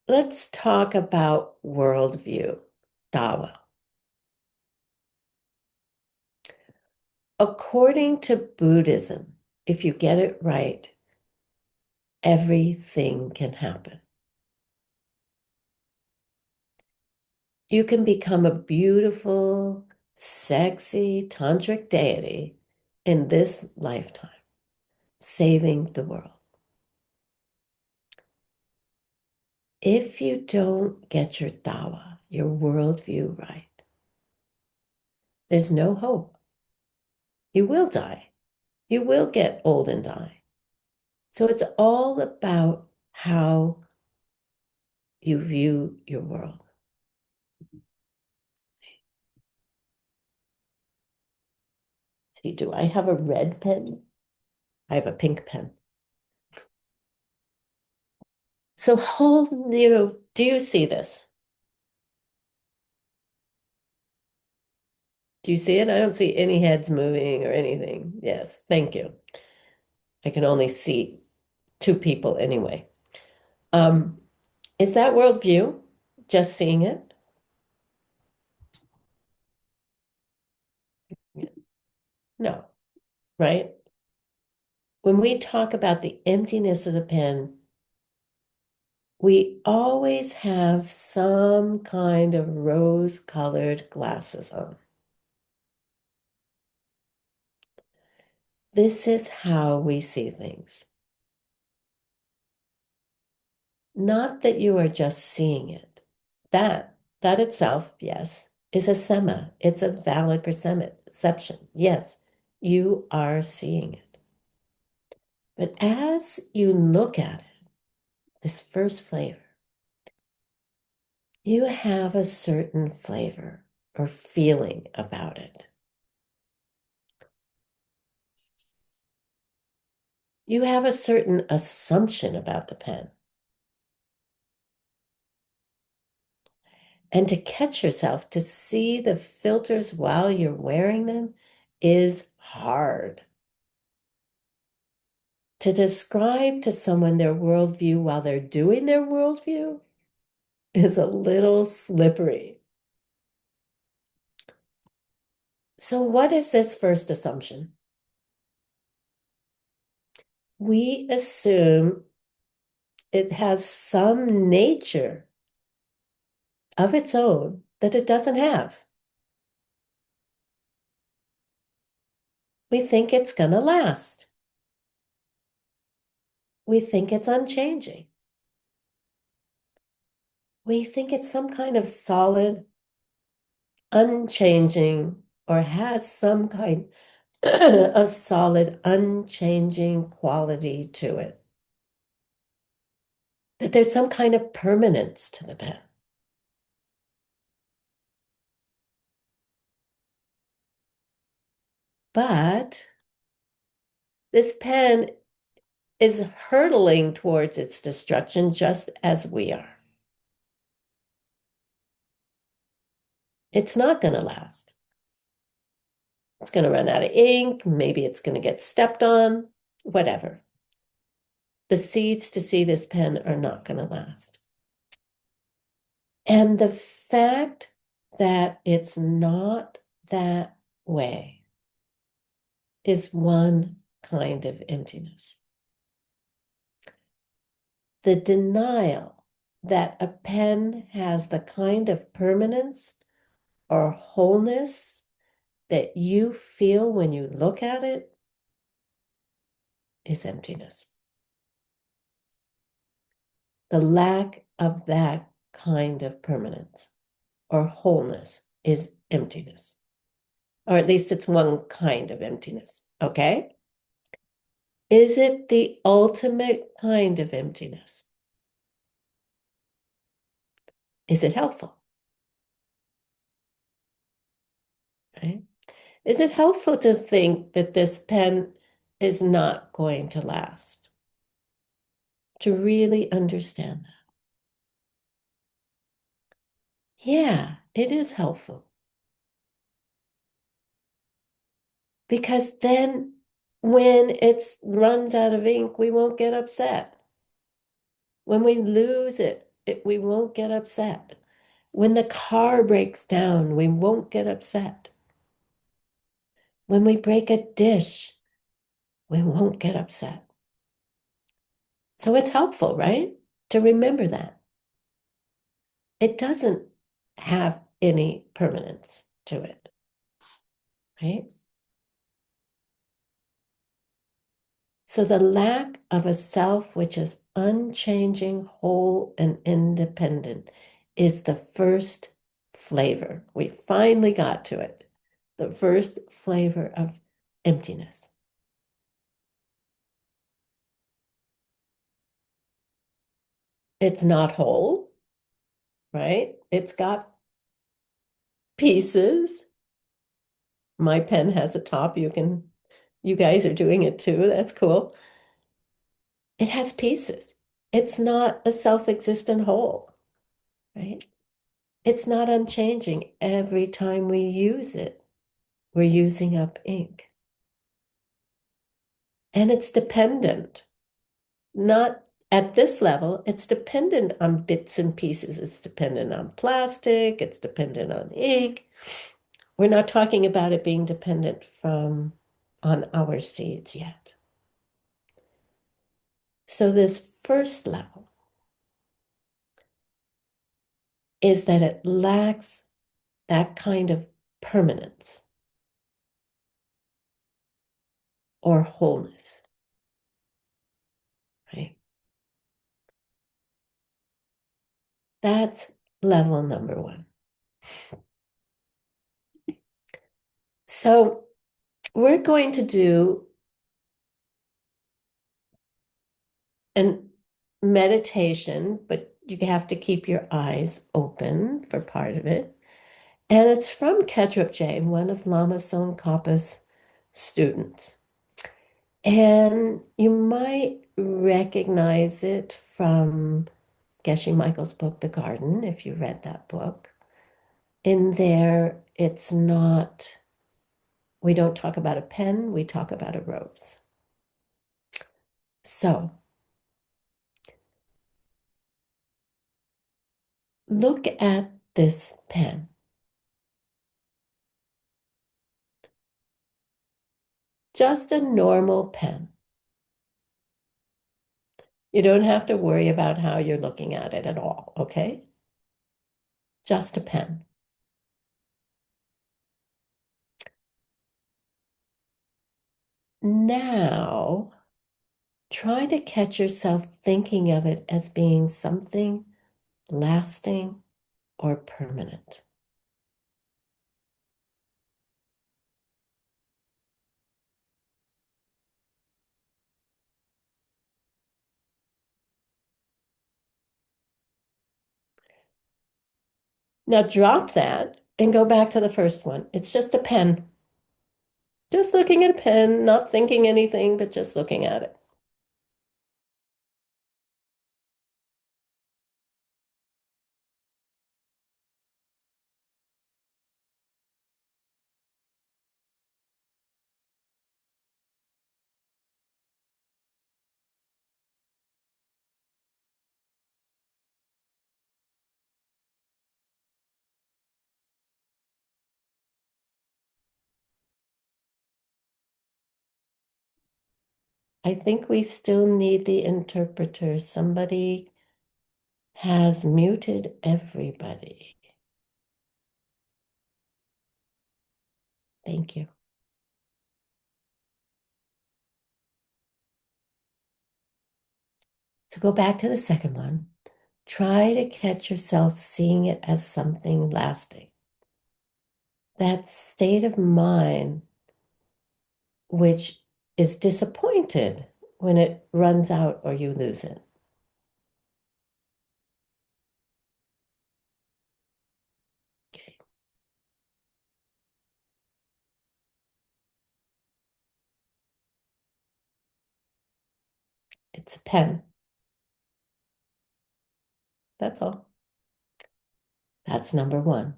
let's talk about worldview, Dawa. According to Buddhism, if you get it right, everything can happen. You can become a beautiful, sexy tantric deity in this lifetime, saving the world. If you don't get your dawa, your worldview right, there's no hope. You will die. You will get old and die. So it's all about how you view your world. See, do I have a red pen? I have a pink pen. So do you see this? Do you see it? I don't see any heads moving or anything. Yes, thank you. I can only see two people anyway. Is that worldview? Just seeing it? No, right? When we talk about the emptiness of the pen, we always have some kind of rose-colored glasses on. This is how we see things. Not that you are just seeing it. That itself, yes, is a sema. It's a valid perception. Yes, you are seeing it. But as you look at it, this first flavor, you have a certain flavor or feeling about it. You have a certain assumption about the pen. And to catch yourself, to see the filters while you're wearing them is hard. To describe to someone their worldview while they're doing their worldview is a little slippery. So, what is this first assumption? We assume it has some nature of its own that it doesn't have. We think it's going to last. We think it's unchanging. We think it's some kind of solid, unchanging, or has some kind of solid, unchanging quality to it. That there's some kind of permanence to the pen. But this pen is hurtling towards its destruction just as we are. It's not going to last. It's going to run out of ink. Maybe it's going to get stepped on, whatever. The seeds to see this pen are not going to last. And the fact that it's not that way is one kind of emptiness. The denial that a pen has the kind of permanence or wholeness that you feel when you look at it is emptiness. The lack of that kind of permanence or wholeness is emptiness. Or at least it's one kind of emptiness, okay? Is it the ultimate kind of emptiness? Is it helpful? Right? Is it helpful to think that this pen is not going to last? To really understand that. Yeah, it is helpful. Because then when it runs out of ink, we won't get upset. When we lose it, we won't get upset. When the car breaks down, we won't get upset. When we break a dish, we won't get upset. So it's helpful, right? To remember that. It doesn't have any permanence to it, right? So the lack of a self which is unchanging, whole, and independent is the first flavor. We finally got to it. The first flavor of emptiness. It's not whole, right? It's got pieces. My pen has a top. You guys are doing it too. That's cool. It has pieces. It's not a self-existent whole, right? It's not unchanging. Every time we use it, we're using up ink. And it's dependent, not at this level, it's dependent on bits and pieces. It's dependent on plastic, it's dependent on ink. We're not talking about it being dependent from on our seeds yet. So this first level is that it lacks that kind of permanence or wholeness, right? That's level number one. So we're going to do an meditation, but you have to keep your eyes open for part of it. And it's from Kedrup, one of Lama Tsongkhapa's students. And you might recognize it from Geshe Michael's book, The Garden, if you read that book. In there, it's not, we don't talk about a pen, we talk about a rose. So look at this pen. Just a normal pen. You don't have to worry about how you're looking at it at all, okay? Just a pen. Now, try to catch yourself thinking of it as being something lasting or permanent. Now drop that and go back to the first one. It's just a pen. Just looking at a pen, not thinking anything, but just looking at it. I think we still need the interpreter. Somebody has muted everybody. Thank you. So go back to the second one. Try to catch yourself seeing it as something lasting. That state of mind which is disappointed when it runs out or you lose it. Okay. It's a pen. That's all. That's number one.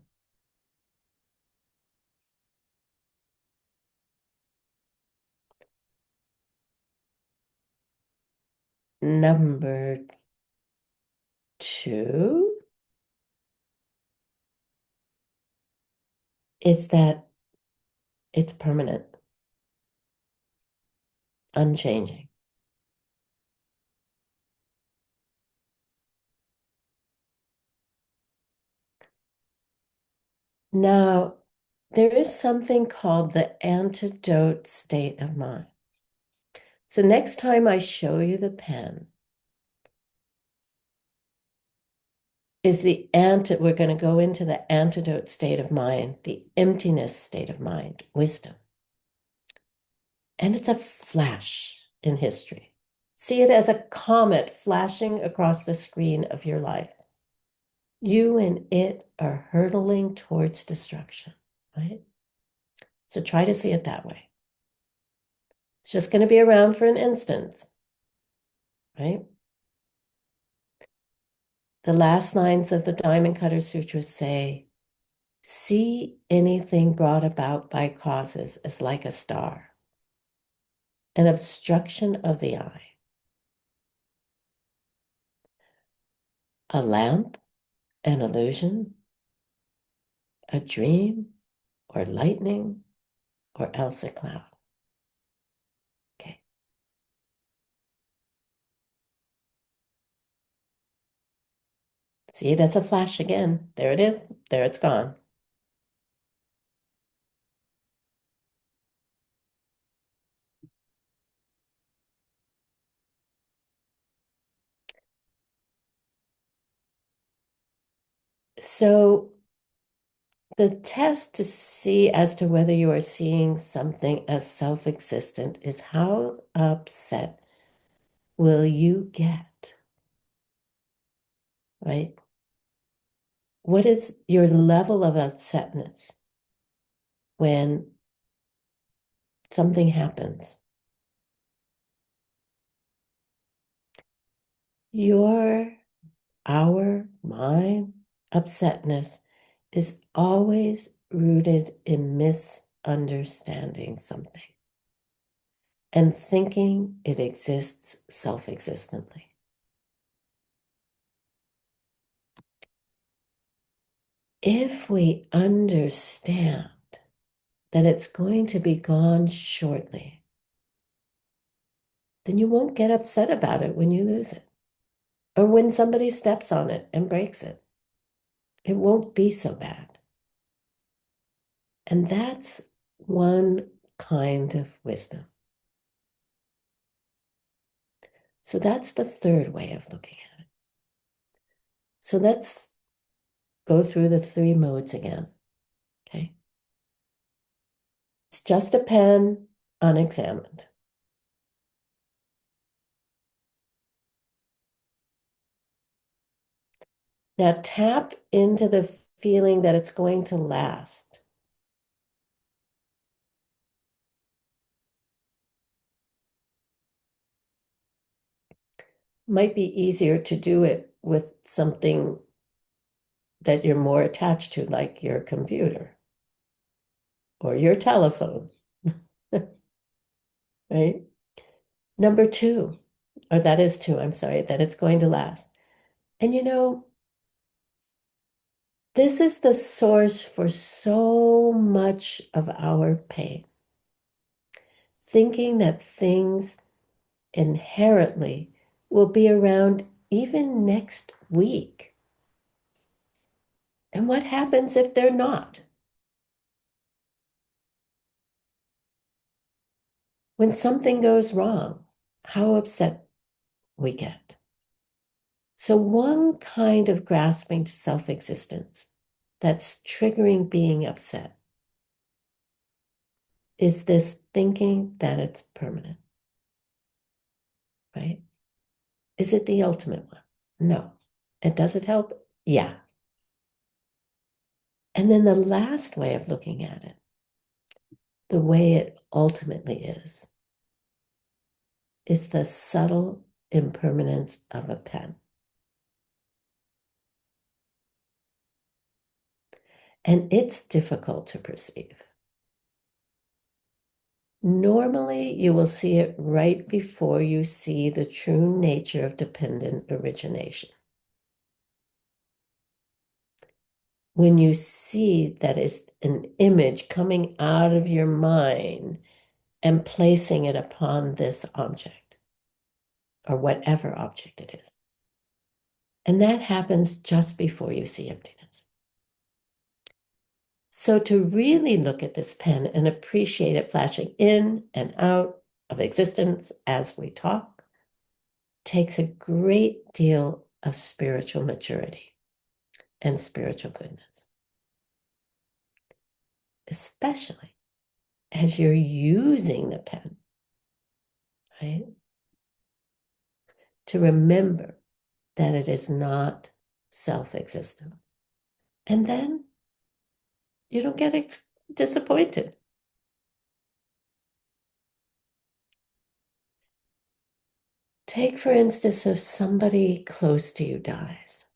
Number two is that it's permanent, unchanging. Now, there is something called the antidote state of mind. So next time I show you the pen, we're going to go into the antidote state of mind, the emptiness state of mind, wisdom. And it's a flash in history. See it as a comet flashing across the screen of your life. You and it are hurtling towards destruction, right? So try to see it that way. It's just going to be around for an instant, right? The last lines of the Diamond Cutter Sutra say, see anything brought about by causes as like a star, an obstruction of the eye, a lamp, an illusion, a dream, or lightning, or else a cloud. See, that's a flash again. There it is. There it's gone. So the test to see as to whether you are seeing something as self-existent is how upset will you get, right? What is your level of upsetness when something happens? Mine upsetness is always rooted in misunderstanding something and thinking it exists self-existently. If we understand that it's going to be gone shortly, then you won't get upset about it when you lose it or when somebody steps on it and breaks it. It won't be so bad. And that's one kind of wisdom. So that's the third way of looking at it. So let's go through the three modes again. Okay. It's just a pen unexamined. Now tap into the feeling that it's going to last. Might be easier to do it with something that you're more attached to, like your computer or your telephone, right? Number two, or that is two, I'm sorry, that it's going to last. And this is the source for so much of our pain. Thinking that things inherently will be around even next week. And what happens if they're not? When something goes wrong, how upset we get. So one kind of grasping to self-existence that's triggering being upset is this thinking that it's permanent, right? Is it the ultimate one? No. And does it help? Yeah. And then the last way of looking at it, the way it ultimately is the subtle impermanence of a pen. And it's difficult to perceive. Normally, you will see it right before you see the true nature of dependent origination. When you see that it's an image coming out of your mind and placing it upon this object or whatever object it is. And that happens just before you see emptiness. So to really look at this pen and appreciate it flashing in and out of existence as we talk takes a great deal of spiritual maturity and spiritual goodness, especially as you're using the pen, right? To remember that it is not self-existent. And then you don't get disappointed. Take, for instance, if somebody close to you dies.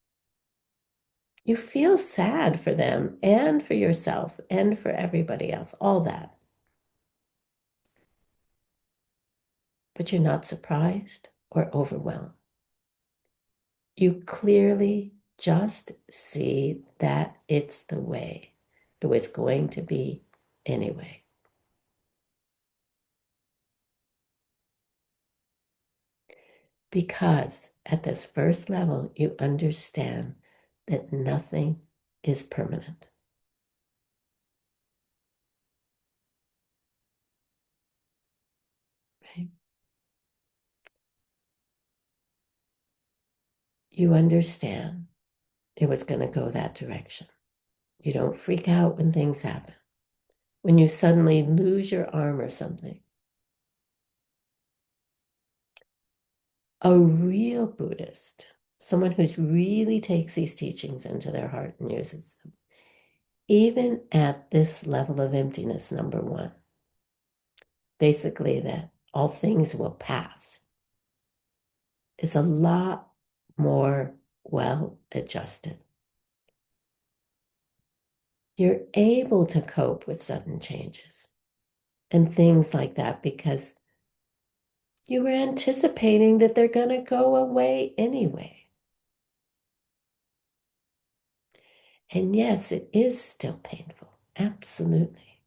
You feel sad for them and for yourself and for everybody else, all that. But you're not surprised or overwhelmed. You clearly just see that it's the way it was going to be anyway. Because at this first level, you understand that nothing is permanent. Right? You understand it was going to go that direction. You don't freak out when things happen. When you suddenly lose your arm or something. A real Buddhist, someone who really takes these teachings into their heart and uses them, even at this level of emptiness, number one, basically that all things will pass, is a lot more well adjusted. You're able to cope with sudden changes and things like that because you were anticipating that they're going to go away anyway. And yes, it is still painful, absolutely.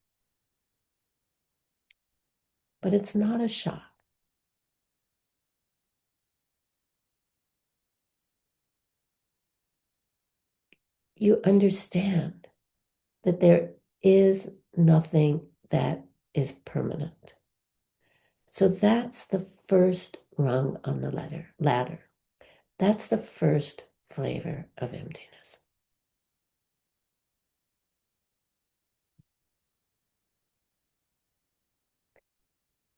But it's not a shock. You understand that there is nothing that is permanent. So that's the first rung on the ladder. That's the first flavor of emptiness.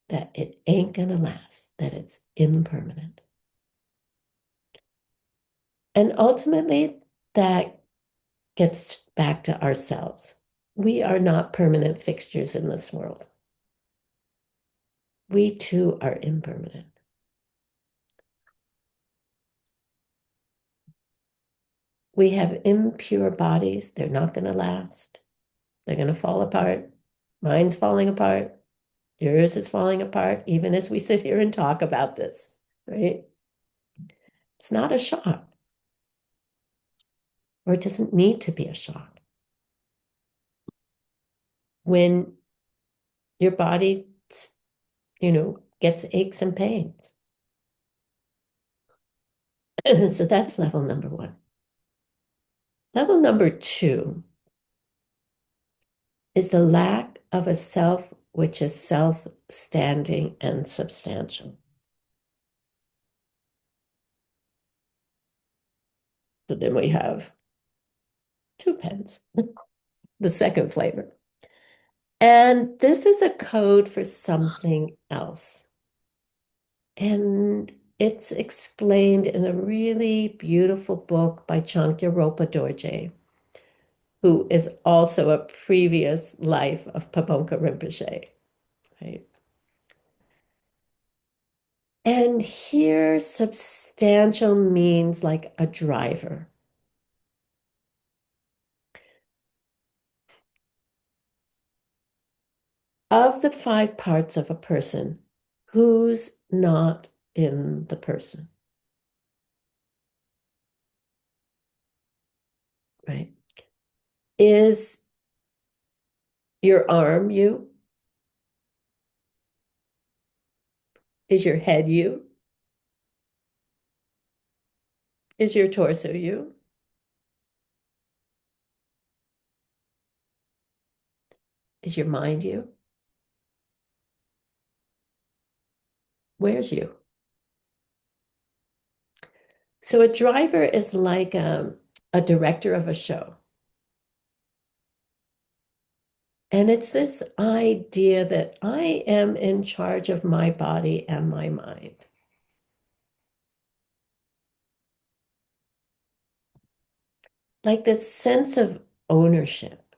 That it ain't gonna last, that it's impermanent. And ultimately, that gets back to ourselves. We are not permanent fixtures in this world. We too are impermanent. We have impure bodies. They're not going to last. They're going to fall apart. Mine's falling apart. Yours is falling apart, even as we sit here and talk about this, right? It's not a shock, or it doesn't need to be a shock. When your body, gets aches and pains. So that's level number one. Level number two is the lack of a self which is self-standing and substantial. So then we have two pens, the second flavor. And this is a code for something else. And it's explained in a really beautiful book by Chankya Ropa Dorje, who is also a previous life of Pabonka Rinpoche, right? And here, substantial means like a driver. Of the 5 parts of a person, who's not in the person? Right? Is your arm you? Is your head you? Is your torso you? Is your mind you? Where's you? So a driver is like a director of a show. And it's this idea that I am in charge of my body and my mind. Like this sense of ownership,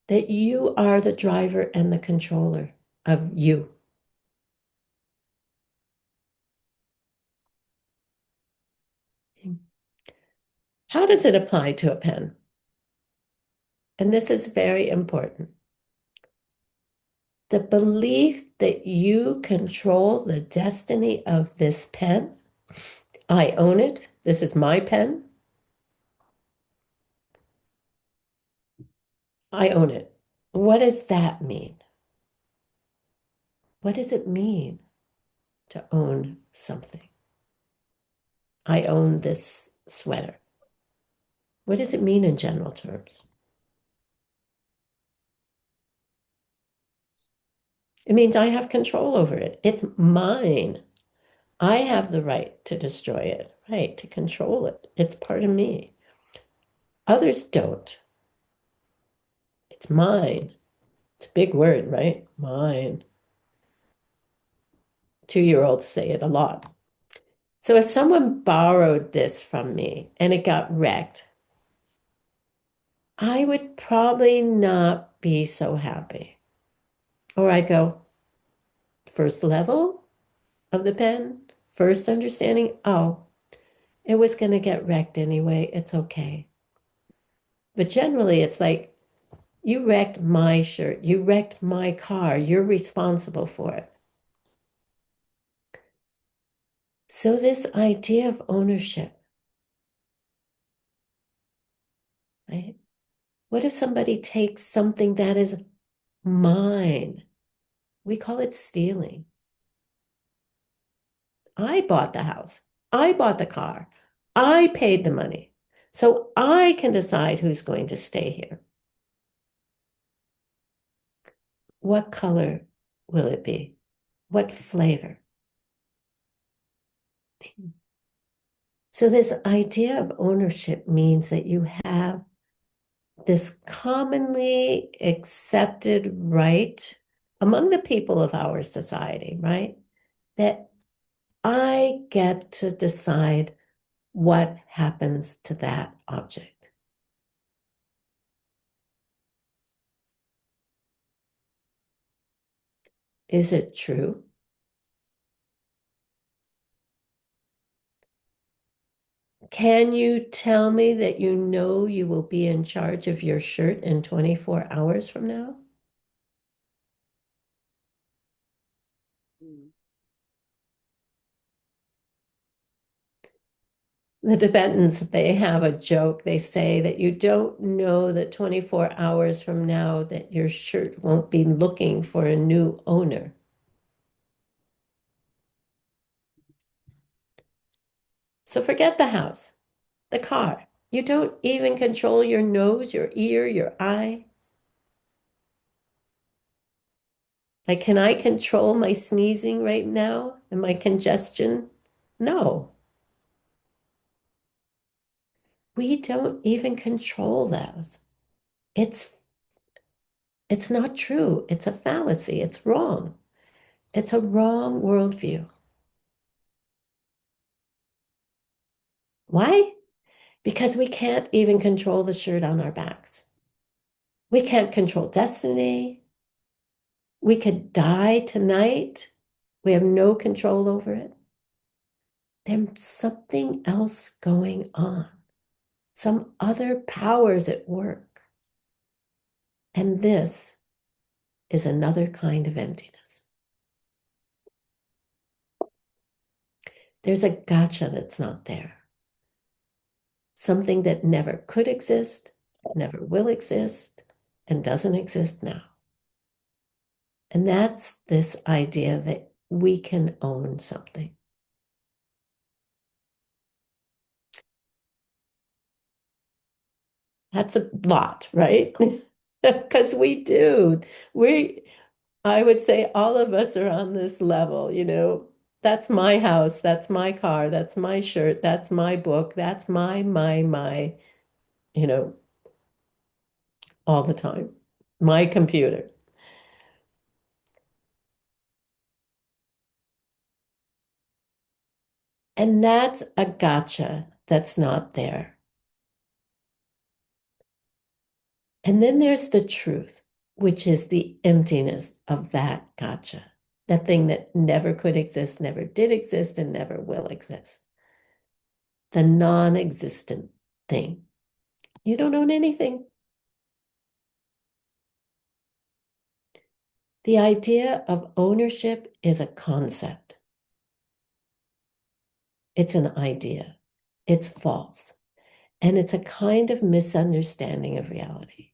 that you are the driver and the controller of you. How does it apply to a pen? And this is very important. The belief that you control the destiny of this pen. I own it. This is my pen. I own it. What does that mean? What does it mean to own something? I own this sweater. What does it mean in general terms? It means I have control over it. It's mine. I have the right to destroy it, right? To control it. It's part of me. Others don't. It's mine. It's a big word, right? Mine. 2-year-olds say it a lot. So if someone borrowed this from me and it got wrecked, I would probably not be so happy. Or I'd go, first level of the pen, first understanding, oh, it was going to get wrecked anyway. It's okay. But generally, it's like, you wrecked my shirt. You wrecked my car. You're responsible for it. So this idea of ownership, right? What if somebody takes something that is mine? We call it stealing. I bought the house. I bought the car. I paid the money. So I can decide who's going to stay here. What color will it be? What flavor? So this idea of ownership means that you have this commonly accepted right among the people of our society, right? That I get to decide what happens to that object. Is it true? Can you tell me that you know you will be in charge of your shirt in 24 hours from now? The Tibetans, they have a joke. They say that you don't know that 24 hours from now that your shirt won't be looking for a new owner. So forget the house, the car. You don't even control your nose, your ear, your eye. Like, can I control my sneezing right now and my congestion? No. We don't even control those. It's not true. It's a fallacy. It's wrong. It's a wrong worldview. Why? Because we can't even control the shirt on our backs. We can't control destiny. We could die tonight. We have no control over it. There's something else going on. Some other powers at work. And this is another kind of emptiness. There's a gotcha that's not there. Something that never could exist, never will exist, and doesn't exist now. And that's this idea that we can own something. That's a lot, right? Because we do. I would say all of us are on this level, That's my house, that's my car, that's my shirt, that's my book, that's my, you know, all the time. My computer. And that's a gotcha that's not there. And then there's the truth, which is the emptiness of that gotcha, that thing that never could exist, never did exist, and never will exist. The non-existent thing. You don't own anything. The idea of ownership is a concept. It's an idea. It's false. And it's a kind of misunderstanding of reality.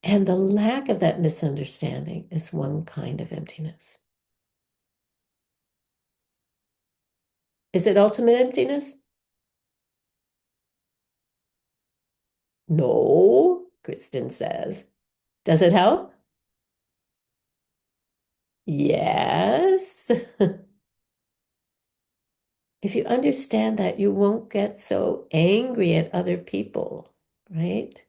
And the lack of that misunderstanding is one kind of emptiness. Is it ultimate emptiness? No, Kristen says. Does it help? Yes. If you understand that, you won't get so angry at other people, right?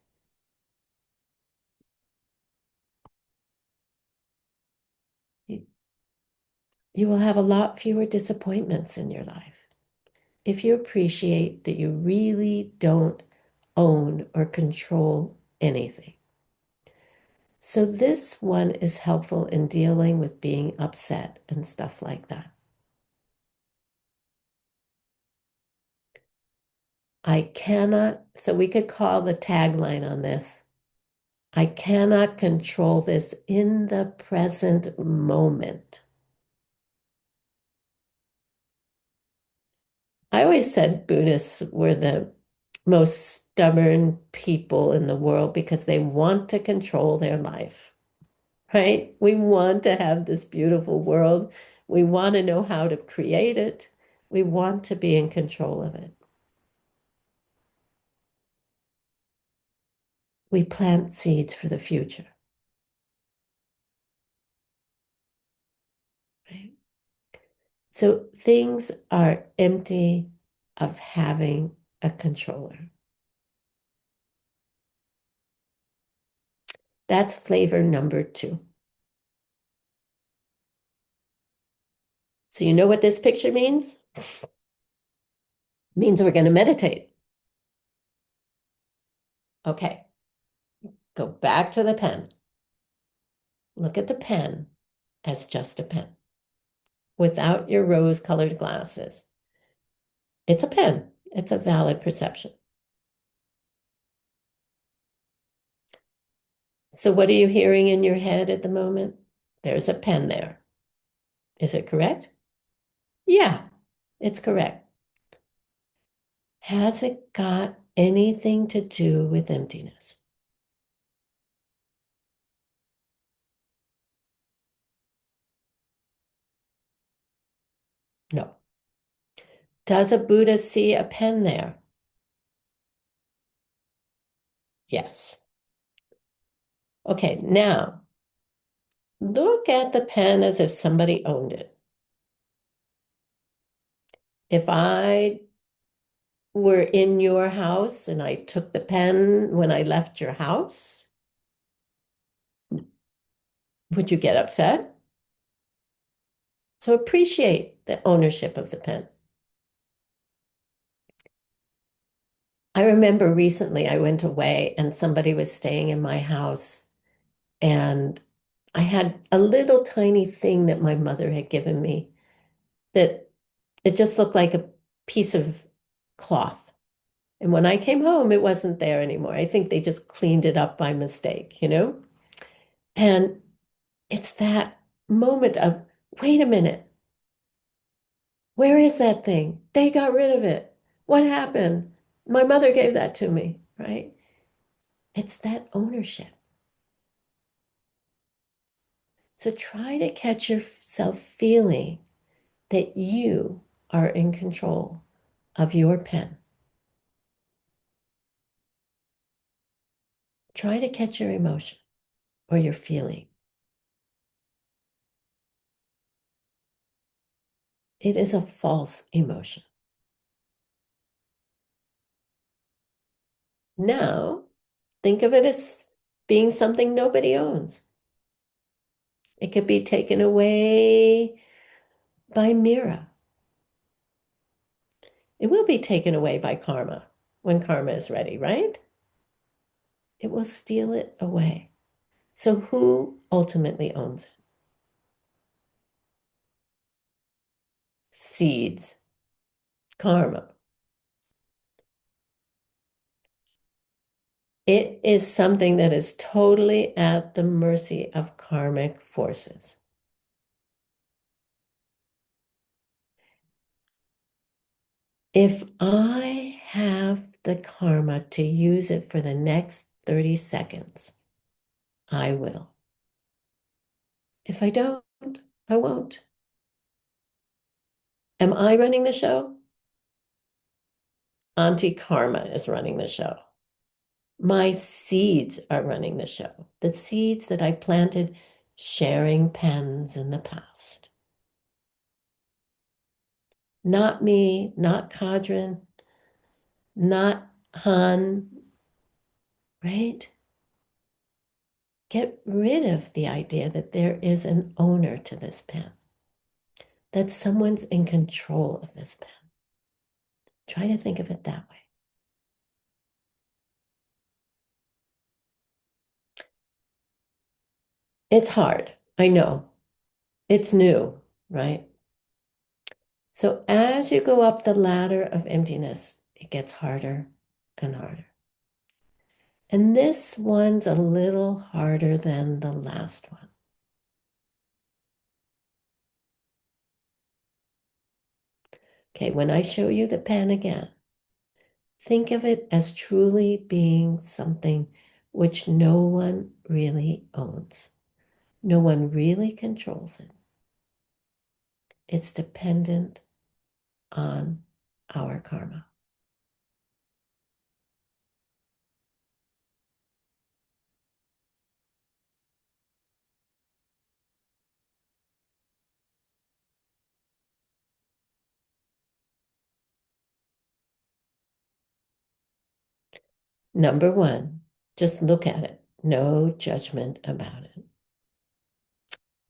You, you will have a lot fewer disappointments in your life if you appreciate that you really don't own or control anything. So this one is helpful in dealing with being upset and stuff like that. I cannot, so we could call the tagline on this, I cannot control this in the present moment. I always said Buddhists were the most stubborn people in the world because they want to control their life, right? We want to have this beautiful world. We want to know how to create it. We want to be in control of it. We plant seeds for the future, right? So things are empty of having a controller. That's flavor number 2. So you know what this picture means? It means we're going to meditate. Okay, go back to the pen. Look at the pen as just a pen without your rose-colored glasses. It's a pen. It's a valid perception. So what are you hearing in your head at the moment? There's a pen there. Is it correct? Yeah, it's correct. Has it got anything to do with emptiness? No. Does a Buddha see a pen there? Yes. Okay, now look at the pen as if somebody owned it. If I were in your house and I took the pen when I left your house, would you get upset? So appreciate the ownership of the pen. I remember recently I went away and somebody was staying in my house, and I had a little tiny thing that my mother had given me that it just looked like a piece of cloth. And when I came home, it wasn't there anymore. I think they just cleaned it up by mistake, you know? And it's that moment of, wait a minute, where is that thing? They got rid of it. What happened? My mother gave that to me, right? It's that ownership. So try to catch yourself feeling that you are in control of your pen. Try to catch your emotion or your feeling. It is a false emotion. Now, think of it as being something nobody owns. It could be taken away by Mira. It will be taken away by karma when karma is ready, right? It will steal it away. So who ultimately owns it? Seeds, karma. It is something that is totally at the mercy of karmic forces. If I have the karma to use it for the next 30 seconds, I will. If I don't, I won't. Am I running the show? Auntie Karma is running the show. My seeds are running the show. The seeds that I planted sharing pens in the past. Not me, not Kadrin, not Han, right? Get rid of the idea that there is an owner to this pen, that someone's in control of this pen. Try to think of it that way. It's hard, I know. It's new, right? So as you go up the ladder of emptiness, it gets harder and harder. And this one's a little harder than the last one. Okay, when I show you the pen again, think of it as truly being something which no one really owns. No one really controls it. It's dependent on our karma. Number one, just look at it. No judgment about it.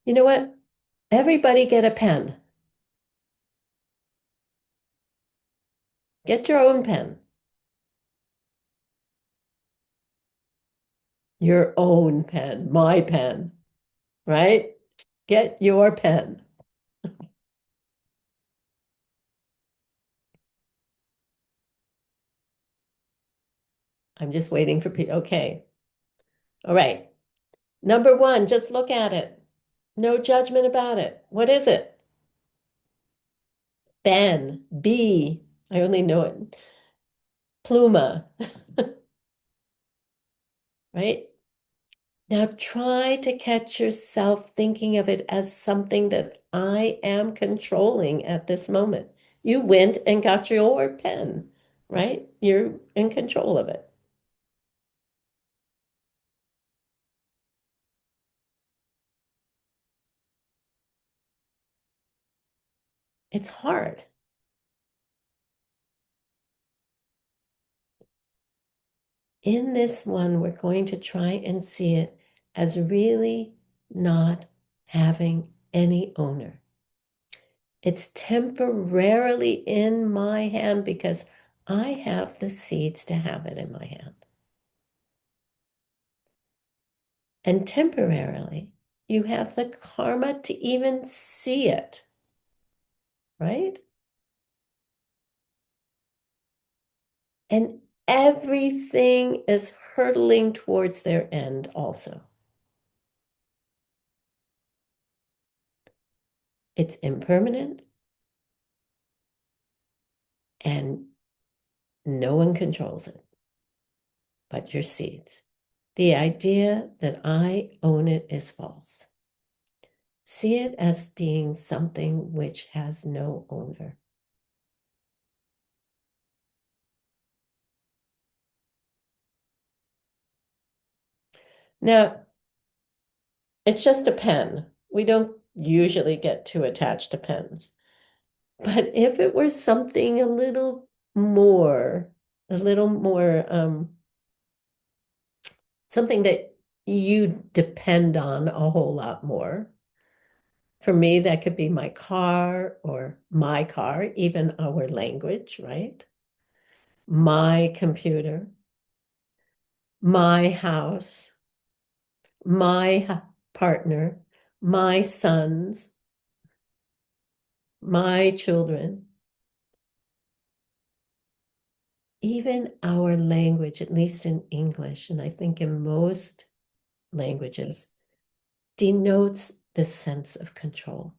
You know what? Everybody get a pen. Get your own pen. Your own pen, my pen, right? Get your pen. I'm just waiting for people. Okay. All right. Number one, just look at it. No judgment about it. What is it? Ben, B. I only know it. Pluma, right? Now try to catch yourself thinking of it as something that I am controlling at this moment. You went and got your pen, right? You're in control of it. It's hard. In this one, we're going to try and see it as really not having any owner. It's temporarily in my hand because I have the seeds to have it in my hand. And temporarily, you have the karma to even see it, right? And everything is hurtling towards their end also. It's impermanent and no one controls it but your seeds. The idea that I own it is false. See it as being something which has no owner. Now, it's just a pen. We don't usually get too attached to pens. But if it were something a little more, something that you depend on a whole lot more, for me, that could be my car or my car, even our language, right? My computer, my house, my partner, my sons, my children, even our language, at least in English, and I think in most languages, denotes the sense of control.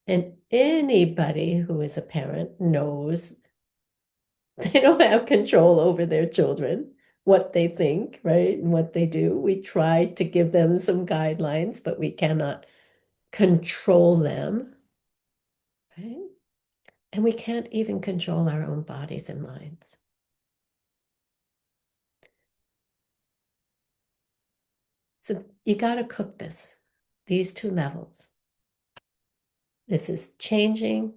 And anybody who is a parent knows they don't have control over their children, what they think, right? And what they do. We try to give them some guidelines, but we cannot control them. right? And we can't even control our own bodies and minds. So you got to cook this, these two levels. This is changing,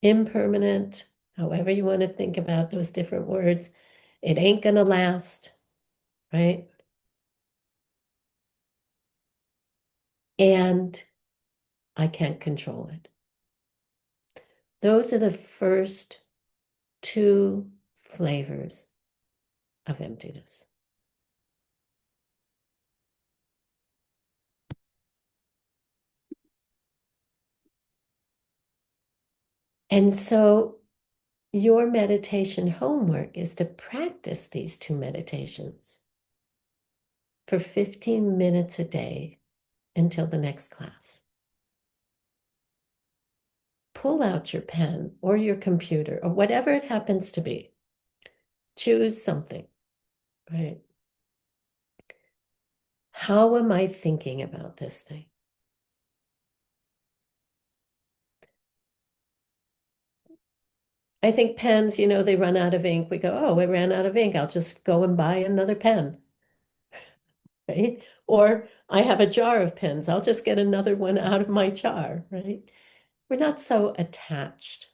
impermanent, however you want to think about those different words. It ain't going to last, right? And I can't control it. Those are the first two flavors of emptiness. And so your meditation homework is to practice these two meditations for 15 minutes a day until the next class. Pull out your pen or your computer or whatever it happens to be. Choose something, right? How am I thinking about this thing? I think pens, they run out of ink. We go, oh, we ran out of ink. I'll just go and buy another pen, right? Or I have a jar of pens. I'll just get another one out of my jar, right? We're not so attached.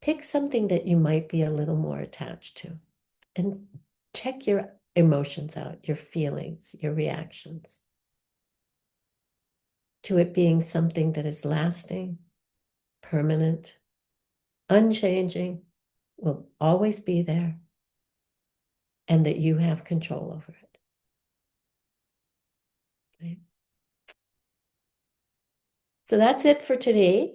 Pick something that you might be a little more attached to and check your emotions out, your feelings, your reactions to it being something that is lasting, permanent, unchanging, will always be there, and that you have control over it. Right? So that's it for today.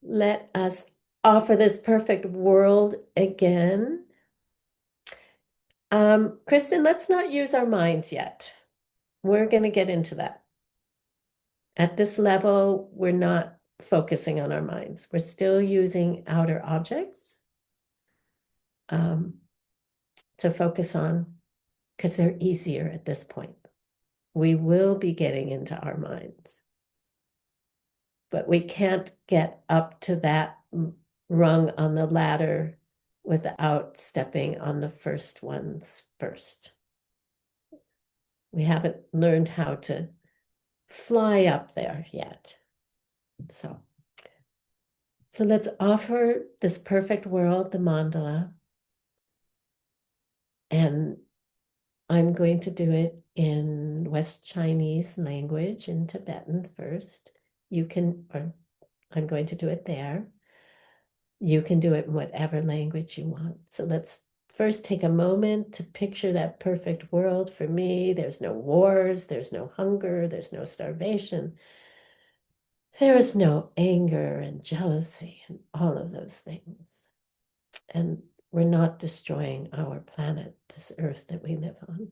Let us offer this perfect world again. Kristen, let's not use our minds yet. We're going to get into that. At this level, we're not focusing on our minds. We're still using outer objects to focus on because they're easier at this point. We will be getting into our minds, but we can't get up to that rung on the ladder without stepping on the first ones first. We haven't learned how to fly up there yet. So let's offer this perfect world, the mandala, and I'm going to do it in West Chinese language, in Tibetan first. Or I'm going to do it there. You can do it in whatever language you want. So let's first take a moment to picture that perfect world. For me, there's no wars, there's no hunger, there's no starvation. There is no anger and jealousy and all of those things. And we're not destroying our planet, this earth that we live on.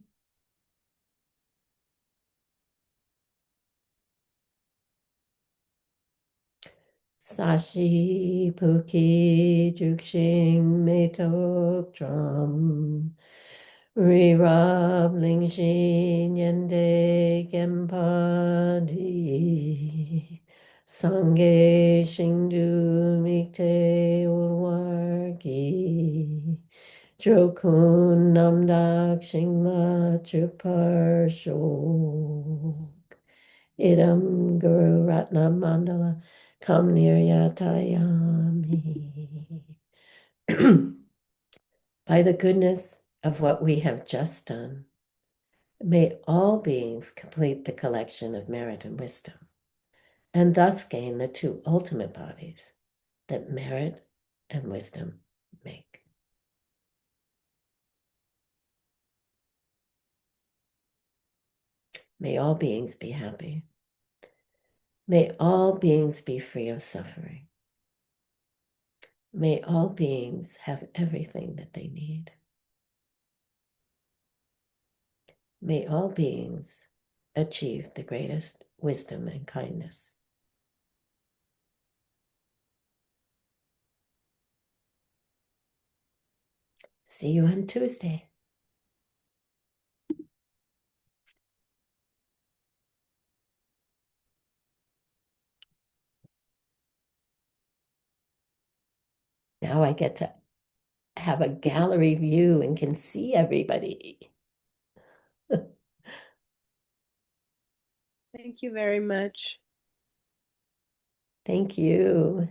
Sashi Puki Jukshin Metok Drum Rirab Lingshin Yende Gempadi Sange Shingdu Mikte Urwargi Jokun Namdak Shingla Chupar Shok Idam Guru Ratna Mandala Kam Niryatayami. By the goodness of what we have just done, may all beings complete the collection of merit and wisdom, and thus gain the two ultimate bodies that merit and wisdom make. May all beings be happy. May all beings be free of suffering. May all beings have everything that they need. May all beings achieve the greatest wisdom and kindness. See you on Tuesday. Now I get to have a gallery view and can see everybody. Thank you very much. Thank you.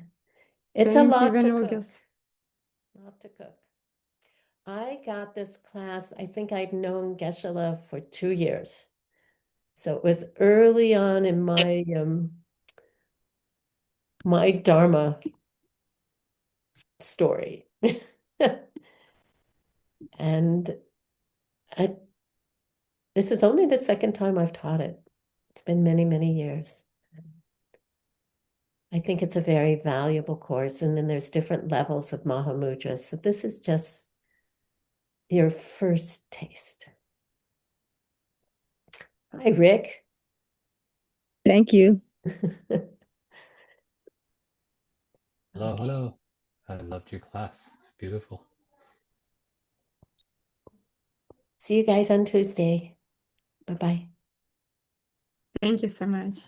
It's a Thank you, lot to Venerable. cook. Lot to cook. I got this class, I think I'd known Geshe for 2 years. So it was early on in my Dharma story. And this is only the second time I've taught it. It's been many, many years. I think it's a very valuable course. And then there's different levels of MAHAMUDRA. So this is just your first taste. Hi, Rick. Thank you. Hello, hello. I loved your class. It's beautiful. See you guys on Tuesday. Bye-bye. Thank you so much.